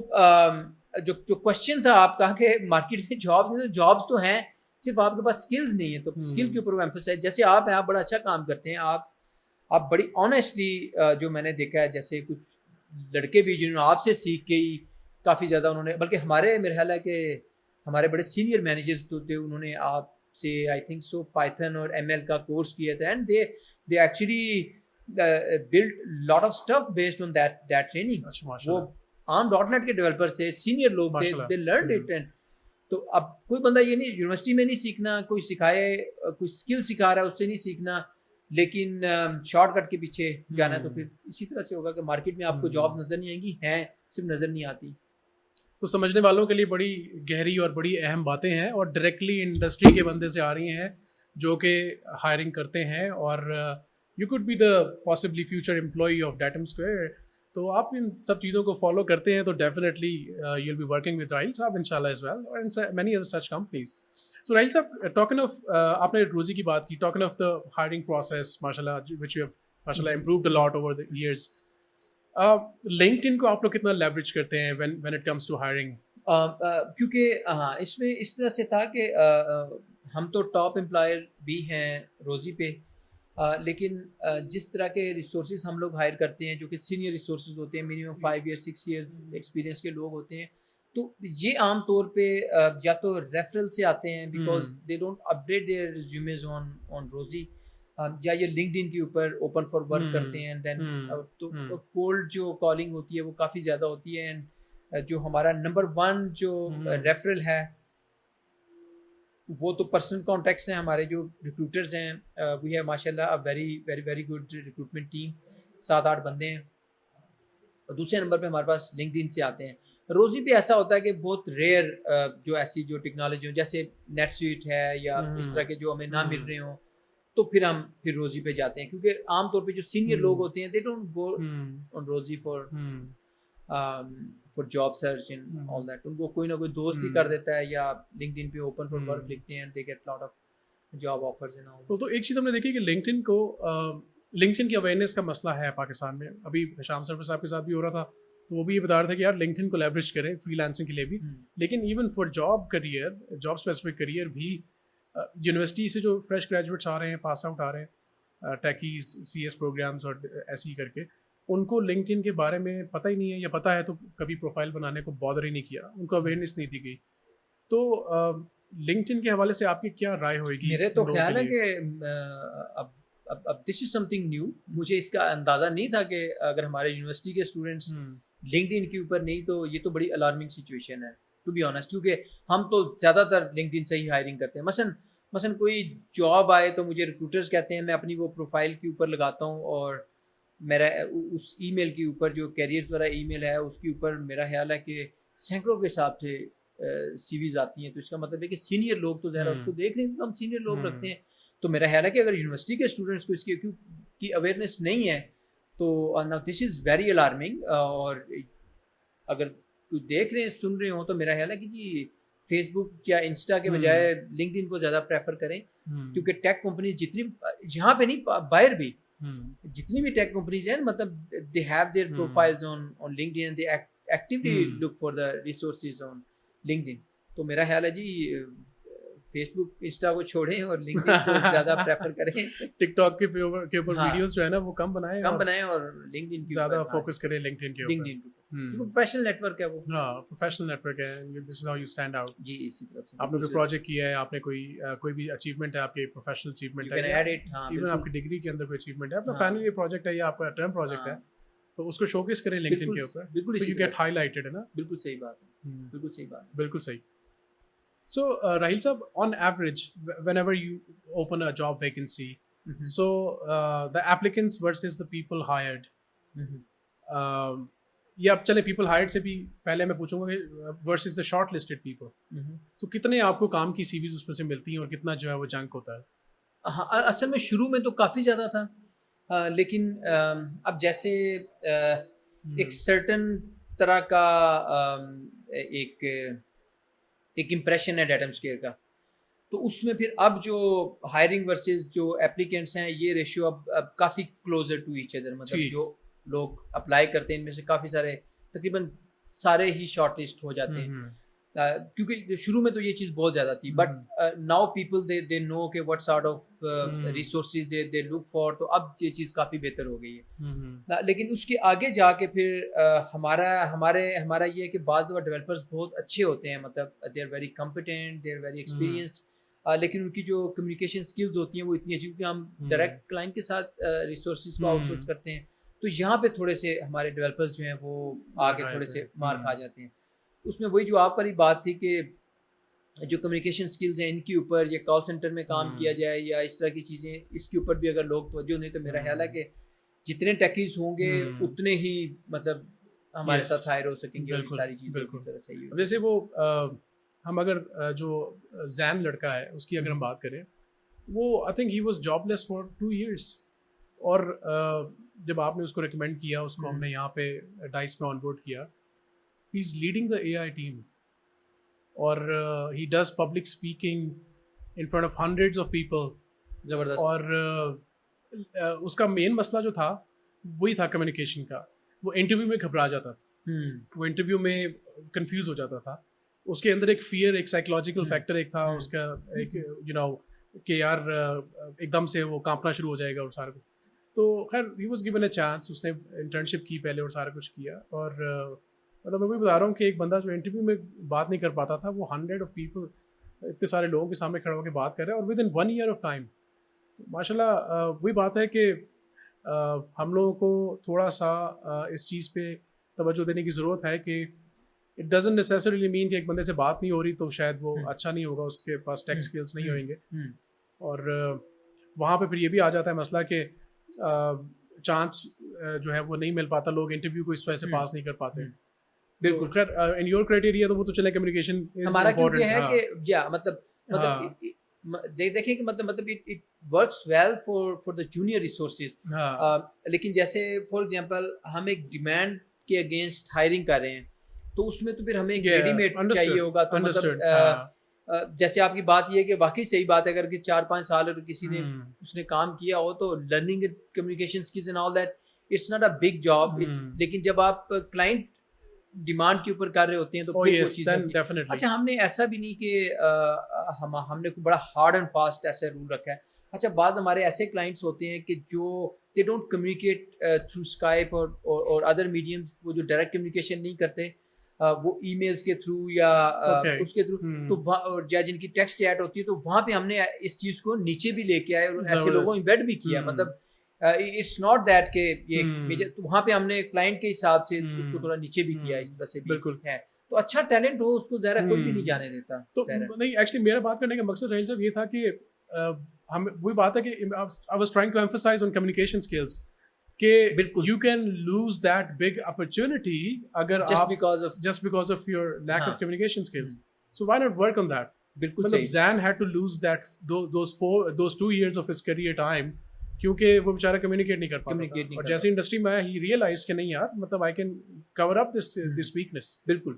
جو کوشچن تھا آپ کا کہ مارکیٹ میں جابس تو ہیں, صرف آپ کے پاس اسکلز نہیں ہیں, تو اسکل کے اوپر وہ ایمفسائز, جیسے آپ ہیں, آپ بڑا اچھا کام کرتے ہیں, آپ بڑی آنیسٹلی, جو میں نے دیکھا ہے جیسے کچھ لڑکے بھی جنہوں نے آپ سے سیکھ کے ہی کافی زیادہ انہوں نے, بلکہ ہمارے میرے خیال ہے کہ ہمارے بڑے سینئر مینیجرز تو تھے, انہوں نے آپ سے آئی تھنک سو پائتھن اور ML کا کورس کیا تھا, and they actually built lot of stuff based on that training. وہ عام .NET کے ڈیولپر تھے, سینئر لوگ تھے, they learned it. and تو اب کوئی بندہ یہ نہیں, یونیورسٹی میں نہیں سیکھنا, کوئی سکھائے, کوئی اسکل سکھا رہا ہے اس سے نہیں سیکھنا, لیکن شارٹ کٹ کے پیچھے جانا ہے. تو پھر اسی طرح سے ہوگا کہ مارکیٹ میں آپ کو جاب نظر نہیں آئیں گی, ہیں صرف نظر نہیں آتی. تو سمجھنے والوں کے لیے بڑی گہری اور بڑی اہم باتیں ہیں, اور ڈائریکٹلی انڈسٹری کے بندے سے آ رہی ہیں جو کہ ہائرنگ کرتے ہیں, اور you could be the possibly future employee of Datum Square. تو آپ ان سب چیزوں کو فالو کرتے ہیں تو definitely you will be working with Raheel Sahab ان شاء اللہ ایز ویل, اور many other such companies. So Raheel Sahab, talking of, آپ نے روزی کی بات کی, talking of the hiring process ماشاء اللہ وچ یو ہیو ماشاء اللہ improved a lot over the years. LinkedIn کو آپ لوگ کتنا لیوریج کرتے ہیں when it comes to hiring؟ کیونکہ ہاں اس میں اس طرح سے تھا کہ ہم تو ٹاپ امپلائر بھی ہیں روزی پہ, لیکن جس طرح کے ریسورسز ہم لوگ ہائر کرتے ہیں جو کہ سینئر ریسورسز ہوتے ہیں, منیمم 5 years 6 years ایکسپیرینس کے لوگ ہوتے ہیں, تو یہ عام طور پہ یا تو ریفرل سے آتے ہیں because they don't update their resumes on Rozee, یا یہ لنکڈ ان کے اوپر اوپن فار ورک کرتے ہیں. دین تو کولڈ جو کالنگ ہوتی ہے وہ کافی زیادہ ہوتی ہے, اینڈ جو ہمارا نمبر 1 جو ریفرل ہے وہ تو پرسنل کانٹیکٹس ہیں, ہمارے جو ریکروٹرز ہیں وی ہیو ماشاء اللہ very very very good recruitment team, 7-8 بندے ہیں. اور دوسرے نمبر پہ ہمارے پاس لنکڈ ان سے آتے ہیں. روزی پہ ایسا ہوتا ہے کہ بہت ریئر جو ایسی جو ٹیکنالوجی ہو جیسے نیٹ سویٹ ہے یا اس طرح کے جو ہمیں نہ مل رہے ہوں, تو پھر ہم روزی پہ جاتے ہیں, کیونکہ عام طور پہ جو سینئر لوگ ہوتے ہیں they don't go on Rozee for job search and all that. ان کو کوئی نہ کوئی دوست ہی کر دیتا ہے یا لنکڈ ان پہ اوپن فار ورک لکھتے ہیں, they get lot of job offers and all. تو ایک چیز ہم نے دیکھی کہ لنکڈ ان کو, لنکڈ ان کی اویئرنیس کا مسئلہ ہے پاکستان میں. ابھی شام سرفر صاحب کے ساتھ بھی ہو رہا تھا, تو وہ بھی یہ بتا رہا تھا کہ یار لنکڈ ان کو لیوریج کریں فری لانسنگ کے لیے بھی, لیکن even for job career, job specific career بھی یونیورسٹی سے جو فریش گریجویٹس آ رہے ہیں, پاس آؤٹ آ رہے ہیں, ٹیکیز CS پروگرامس اور ایسے ہی کر کے, ان کو لنکڈ ان کے بارے میں پتہ ہی نہیں ہے, یا پتہ ہے تو کبھی پروفائل بنانے کو بادر ہی نہیں کیا, ان کو اویئرنیس نہیں دی گئی. تو لنکڈ ان کے حوالے سے آپ کی کیا رائے ہوئے گی؟ میرے تو خیال ہے کہ اب دس از سم تھنگ نیو. مجھے اس کا اندازہ نہیں تھا کہ اگر ہمارے یونیورسٹی کے اسٹوڈنٹس لنکڈ ان کے اوپر نہیں, تو یہ تو بڑی الارمنگ سچویشن ہے ٹو بی آنیسٹ, کیونکہ ہم تو زیادہ تر لنکڈ ان سے ہی ہائرنگ کرتے ہیں. مثلاً کوئی جاب آئے تو مجھے ریکروٹرز کہتے ہیں, میں اپنی وہ پروفائل کے اوپر لگاتا ہوں, اور میرا اس ای میل کے اوپر جو کیریئرز والا ای میل ہے اس کے اوپر میرا خیال ہے کہ سینکڑوں کے حساب سے CVs آتی ہیں. تو اس کا مطلب ہے کہ سینئر لوگ تو ظاہر اس کو دیکھ رہے ہیں, ہم سینئر لوگ رکھتے ہیں. تو میرا خیال ہے کہ اگر یونیورسٹی کے اسٹوڈنٹس کو اس کی اویئرنیس نہیں ہے تو دس از ویری الارمنگ. اور اگر کوئی دیکھ رہے ہیں, سن رہے ہوں, تو میرا خیال ہے کہ جی فیس بک یا انسٹا کے بجائے لنکڈ ان کو زیادہ پریفر کریں, کیونکہ ٹیک کمپنیز جتنی, یہاں پہ نہیں باہر بھی جتنی بھی ٹیک کمپنیز ہیں, مطلب they have their profiles on LinkedIn, they actually look for the resources on LinkedIn. تو میرا خیال ہے جی فیس بک انسٹا کو چھوڑیں اور لنکڈ ان کو زیادہ پریفر کریں. ٹک ٹاک کے اوپر ویڈیوز جو ہے نا وہ کم بنائیں اور لنکڈ ان کی زیادہ فوکس کریں لنکڈ ان کے اوپر. پروفیشنل نیٹ ورک ہے وہ, ہاں پروفیشنل نیٹ ورک ہے, this is how you stand out. جی اسی طرح سے آپ نے کوئی پروجیکٹ کیا ہے, آپ نے کوئی بھی اچیومنٹ ہے, آپ کی پروفیشنل اچیومنٹ ہے, ایون آپ کی ڈگری کے اندر کوئی اچیومنٹ ہے, اپنا فائنل پروجیکٹ ہے یا آپ کا ٹرم پروجیکٹ ہے, تو اس کو شوکیس کریں لنکڈ ان کے اوپر. بالکل یو گیٹ ہائی لائٹڈ ہے نا. بالکل صحیح بات ہے, بالکل صحیح بات, بالکل صحیح. So Rahil sahab, on average, whenever you open a job vacancy, so the applicants versus the people hired, یا اب چلے پیپل ہائرڈ سے بھی پہلے میں پوچھوں گا کہ versus the shortlisted people, تو کتنے آپ کو کام کی CVs اس میں سے ملتی ہیں اور کتنا جو ہے وہ جنک ہوتا ہے؟ ہاں اصل میں شروع میں تو کافی زیادہ تھا, لیکن اب جیسے ایک سرٹن طرح کا ایک امپریشن ہے ڈیٹم اسکیئر کا, تو اس میں پھر اب جو ہائرنگ ورسز جو اپلیکینٹس ہیں یہ ریشیو اب کافی کلوزر ٹو ایچ ادر، مطلب جو لوگ اپلائی کرتے ہیں ان میں سے کافی سارے تقریباً سارے ہی شارٹ لسٹ ہو جاتے ہیں، کیونکہ شروع میں تو یہ چیز بہت زیادہ تھی، but now people they know کہ what sort of resources they look for, تو اب یہ چیز کافی بہتر ہو گئی ہے. لیکن اس کے آگے جا کے پھر ہمارا یہ ہے کہ بعض دفعہ ڈیولپرز بہت اچھے ہوتے ہیں، مطلب they are very competent, they are very experienced, لیکن ان کی جو کمیونیکیشن اسکلز ہوتی ہیں وہ اتنی اچھی، کیونکہ ہم ڈائریکٹ کلائنٹ کے ساتھ ریسورسز کو آؤٹ سورس کرتے ہیں، تو یہاں پہ تھوڑے سے ہمارے ڈیولپرز جو ہیں وہ آگے تھوڑے سے مار کھا جاتے ہیں. اس میں وہی جو آپ والی بات تھی کہ جو کمیونیکیشن سکلز ہیں ان کے اوپر یا کال سینٹر میں کام کیا جائے یا اس طرح کی چیزیں، اس کے اوپر بھی اگر لوگ توجہ نہیں، تو میرا خیال ہے کہ جتنے ٹیکیز ہوں گے اتنے ہی مطلب ہمارے ساتھ ہائر ہو سکیں گے، اور ساری چیزیں بالکل صحیح ہو. جیسے وہ ہم اگر جو زین لڑکا ہے اس کی اگر ہم بات کریں، وہ I think he was job less for 2 years، اور جب آپ نے اس کو ریکمینڈ کیا، اس کو ہم نے یہاں پہ ڈائس میں آن بورڈ کیا، ہی is leading the a I team, اور he does public speaking in front of hundreds of people. زبردست. اور اس کا مین مسئلہ جو تھا وہی تھا کمیونیکیشن کا. وہ انٹرویو میں گھبرا جاتا تھا، وہ انٹرویو میں کنفیوز ہو جاتا تھا. اس کے اندر ایک فیئر، ایک سائیکولوجیکل فیکٹر ایک تھا اس کا، ایک کہ یار ایک دم سے وہ کانپنا شروع ہو جائے گا اور سارا کچھ. تو خیر he was given a chance, اس نے انٹرنشپ کی پہلے اور سارا کچھ کیا. اور مطلب میں وہی بتا رہا ہوں کہ ایک بندہ جو انٹرویو میں بات نہیں کر پاتا تھا، وہ 100 آف پیپل، اتنے سارے لوگوں کے سامنے کھڑا ہو کے بات کر رہے ہیں، اور with in 1 year of time. ماشاء اللہ وہی بات ہے کہ ہم لوگوں کو تھوڑا سا اس چیز پہ توجہ دینے کی ضرورت ہے کہ اٹ ڈزنٹ نیسیسریلی مین کہ ایک بندے سے بات نہیں ہو رہی تو شاید وہ اچھا نہیں ہوگا، اس کے پاس ٹیک اسکلس نہیں ہوئیں گے. اور وہاں پہ پھر یہ بھی آ جاتا ہے مسئلہ کہ چانس جو ہے وہ نہیں مل پاتا، لوگ انٹرویو کو اس وجہ سے پاس نہیں کر پاتے. بالکل. خیر ان یور کرائٹیریا تو وہ تو چلے کمیونیکیشن ہمارا کیونکہ ہے کہ یا مطلب دیکھیں کہ مطلب it works well for the junior resources, لیکن جیسے فار ایگزامپل ہم ایک ڈیمانڈ کے اگینسٹ ہائرنگ کر رہے ہیں، تو اس میں تو پھر ہمیں ایک ریڈی میڈ چاہیے ہوگا. تو مطلب جیسے آپ کی بات یہ ہے کہ واقعی صحیح بات ہے، اگر کہ 4-5 سال اگر کسی نے اس نے کام کیا ہو تو learning communication skills and all that it's not a big job. لیکن جب آپ کلائنٹ ڈیمانڈ کے اوپر کر رہے ہوتے ہیں تو اچھا ہم نے ایسا بھی نہیں کہ ہم نے بڑا ہارڈ اینڈ فاسٹ ایسا رول رکھا ہے. اچھا بعض ہمارے ایسے کلائنٹس ہوتے ہیں کہ جو they don't communicate through Skype اور ادر میڈیمز، وہ جو ڈائریکٹ کمیونیکیشن نہیں کرتے، وہ ای میلز کے تھرو یا اس کے تھرو، تو یا جن کی ٹیکسٹ چیٹ ہوتی ہے، تو وہاں پہ ہم نے اس چیز کو نیچے بھی لے کے آئے اور ایسے لوگوں ایمبیڈ بھی کیا. مطلب اٹس ناٹ دیٹ کہ یہ وہاں پہ ہم نے کلائنٹ کے حساب سے اس کو تھوڑا نیچے بھی کیا، اس طرح سے بالکل ہے. تو اچھا ٹیلنٹ ہو اس کو ظاہر کوئی بھی نہیں جانے دیتا. تو نہیں ایکچولی میرا بات کرنے کا مقصد رہیل صاحب یہ تھا کہ ہم وہی بات ہے کہ I was trying to emphasize on communication skills کہ you can lose that big opportunity اگر just because of your lack of communication skills. So why not work on that? بالکل صحیح. Zan had to lose that those 2 years of his career time کیونکہ وہ بیچارہ communicate نہیں کر پاتا، اور جیسے انڈسٹری میں ہی ریئلائز کہ نہیں یار مطلب I can cover up this weakness. بالکل.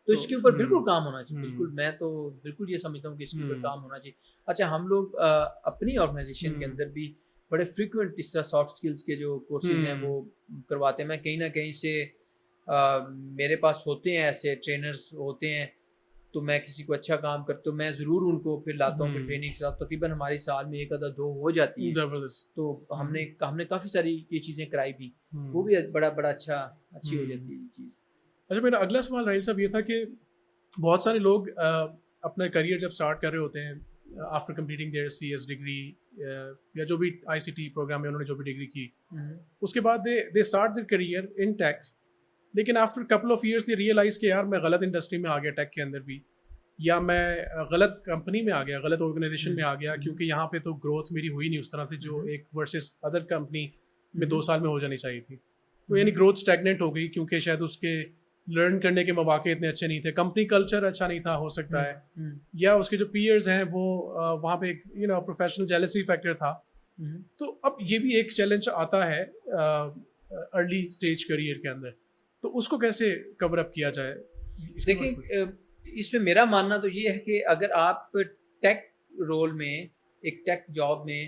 تو اس کے اوپر بالکل کام ہونا چاہیے. بالکل میں تو بالکل یہ سمجھتا ہوں کہ اس کے اوپر کام ہونا چاہیے. اچھا ہم لوگ اپنی آرگنائزیشن کے اندر بھی بڑے فریکوینٹ اس طرح سافٹ اسکلس کے جو کورسز ہیں وہ کرواتے ہیں. میں کہیں نہ کہیں سے میرے پاس ہوتے ہیں ایسے ٹرینرز ہوتے ہیں، تو میں کسی کو اچھا کام کرتا ہوں میں ضرور ان کو پھر لاتا ہوں ٹریننگ کے ساتھ. تقریباً ہماری سال میں 1 آدھا 2 ہو جاتی ہے. زبردست. تو ہم نے کافی ساری یہ چیزیں کرائی بھی، وہ بھی بڑا اچھی ہو جاتی ہے یہ چیز. اچھا میرا اگلا سوال رہیل صاحب یہ تھا کہ بہت سارے لوگ اپنا کریئر جب اسٹارٹ کر رہے ہوتے ہیں after completing their CS degree یا جو بھی ICT پروگرام میں انہوں نے جو بھی ڈگری کی، اس کے بعد they start their career in tech, لیکن آفٹر کپل آف ایئرس یہ ریئلائز کہ یار میں غلط انڈسٹری میں آ گیا ٹیک کے اندر بھی، یا میں غلط کمپنی میں آ گیا، غلط آرگنائزیشن میں آ گیا، کیونکہ یہاں پہ تو گروتھ میری ہوئی نہیں اس طرح سے جو ایک ورسز ادر کمپنی میں 2 سال میں ہو جانی چاہیے تھی. تو یعنی گروتھ اسٹیگننٹ ہو گئی کیونکہ شاید اس کے لرن کرنے کے مواقع اتنے اچھے نہیں تھے، کمپنی کلچر اچھا نہیں تھا ہو سکتا ہے، یا اس کے جو پیئرز ہیں وہ وہاں پہ پروفیشنل جیلسی فیکٹر تھا. تو اب یہ بھی ایک چیلنج آتا ہے ارلی اسٹیج کریئر کے اندر، تو اس کو کیسے کور اپ کیا جائے؟ دیکھیں اس میں میرا ماننا تو یہ ہے کہ اگر آپ ٹیک رول میں ایک ٹیک جاب میں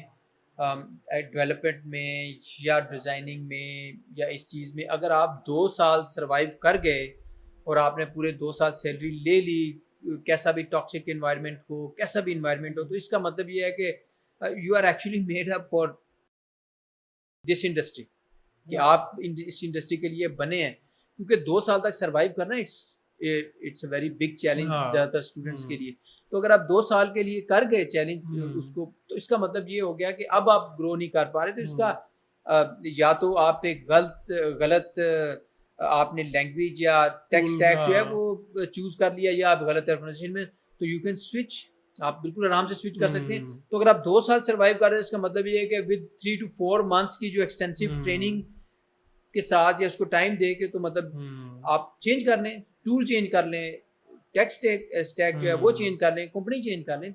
ڈیولپمنٹ میں یا ڈیزائننگ میں یا اس چیز میں اگر آپ 2 سال سروائیو کر گئے اور آپ نے پورے 2 سال سیلری لے لی, کیسا بھی ٹاکسک انوائرمنٹ ہو, کیسا بھی انوائرمنٹ ہو, تو اس کا مطلب یہ ہے کہ you are actually made up for this industry, کہ آپ اس انڈسٹری کے لیے بنے ہیں. کیونکہ 2 سال تک سروائیو کرنا it's a very big challenge زیادہ تر اسٹوڈنٹس کے لیے. تو اگر آپ 2 سال کے لیے کر گئے چیلنج اس کو, تو اس کا مطلب یہ ہو گیا کہ اب آپ گرو نہیں کر پا رہے. تو اس کا یا تو آپ ایک غلط آپ نے لینگویج یا ٹیک اسٹیک جو ہے وہ چوز کر لیا, یا آپ غلط پروننسیشن میں, تو یو کین سوئچ, آپ بالکل آرام سے سوئچ کر سکتے ہیں. تو اگر آپ 2 سال سروائیو کر رہے ہیں, اس کا مطلب یہ ہے کہ ود 3 to 4 months کی جو ایکسٹینسو ٹریننگ کے ساتھ یا اس کو ٹائم دے کے, تو مطلب آپ چینج کر لیں, ٹول چینج کر لیں, ٹیک اسٹیک جو ہے وہ چینج کر لیں, کمپنی چینج کر لیں.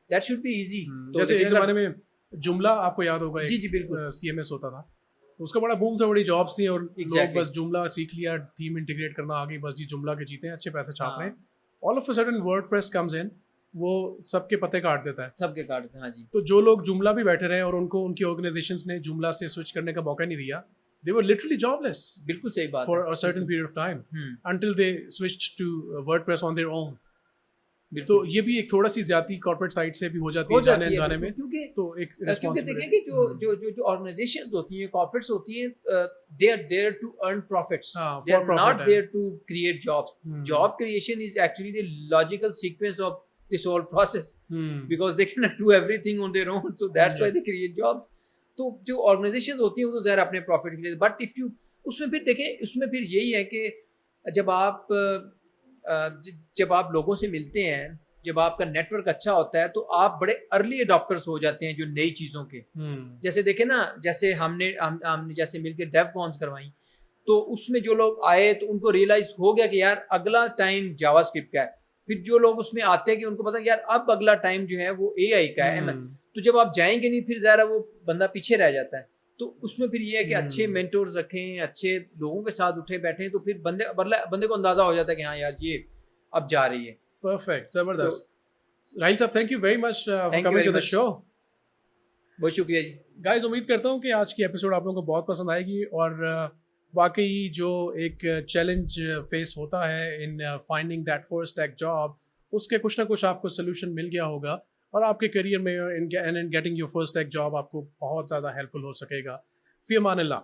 That should be easy. جیسے ایک زمانے میں جملہ آپ کو یاد ہوگا, جی بالکل, سی ایم ایس ہوتا تھا, اس کا بڑا بوم تھا, بڑی جابس تھیں, اور لوگ بس جملہ سیکھ لیا, تھیم انٹیگریٹ کرنا آ گئی, بس جی جملہ کے جیتے ہیں, اچھے پیسے چھاپ رہے ہیں. All of a sudden word press comes in, وہ سب کے پتے کاٹ دیتا ہے, سب کے کاٹ دیتا ہے. ہاں جی. تو جو لوگ جملہ بھی بیٹھے رہے اور ان کو ان کی آرگنائزیشنز نے جملہ سے سوئچ کرنے کا موقع نہیں دیا, they were literally jobless. بالکل صحیح بات for a certain period of time until they switched to WordPress on their own. تو یہ بھی ایک تھوڑا سی زیادتی کارپوریٹ سائٹ سے بھی ہو جاتی ہے جانے انجانے میں. تو ایک کیونکہ دیکھیں کہ جو آرگنائزیشنز ہوتی ہیں, کارپوریٹس ہوتی ہیں, they are there to earn profits. They are not there to create jobs. Job creation is actually the logical sequence of this whole process, because they cannot do everything on their own, so that's why they create jobs. تو جو organisations ہوتی ہیں وہ تو ظاہر اپنے profit کے لیے, بٹ اف یو اس میں پھر دیکھیں, اس میں پھر یہی ہے کہ جب آپ لوگوں سے ملتے ہیں, جب آپ کا نیٹ ورک اچھا ہوتا ہے, تو آپ بڑے ارلی اڈاپٹرس ہو جاتے ہیں جو نئی چیزوں کے. جیسے دیکھیں نا, جیسے ہم نے جیسے مل کے ڈیو کونس کروائیں, تو اس میں جو لوگ آئے تو ان کو ریئلائز ہو گیا کہ یار اگلا ٹائم جاوا اسکرپٹ کا ہے. پھر جو لوگ اس میں آتے ہیں کہ ان کو پتا یار اب اگلا ٹائم جو ہے وہ اے آئی کا ہے. تو جب آپ جائیں گے نہیں, پھر ظاہر وہ بندہ پیچھے رہ جاتا ہے. تو اس میں پھر یہ ہے کہ اچھے مینٹورز رکھیں, اچھے لوگوں کے ساتھ اٹھے بیٹھیں, تو پھر بندے کو اندازہ ہو جاتا ہے کہ ہاں یار یہ اب جا رہی ہے. پرفیکٹ, زبردست. Raheel Sahab, thank you very much for coming to the show. بہت شکریہ جی. گائز, امید کرتا ہوں کہ آج کی ایپیسوڈ آپ لوگوں کو بہت پسند آئے گی, اور واقعی جو ایک چیلنج فیس ہوتا ہے in finding that first tech job, اس کے کچھ نہ کچھ آپ کو سلوشن مل گیا ہوگا, اور آپ کے کیریئر میں in getting your first tech job آپ کو بہت زیادہ ہیلپ فل ہو سکے گا. فی امان اللہ.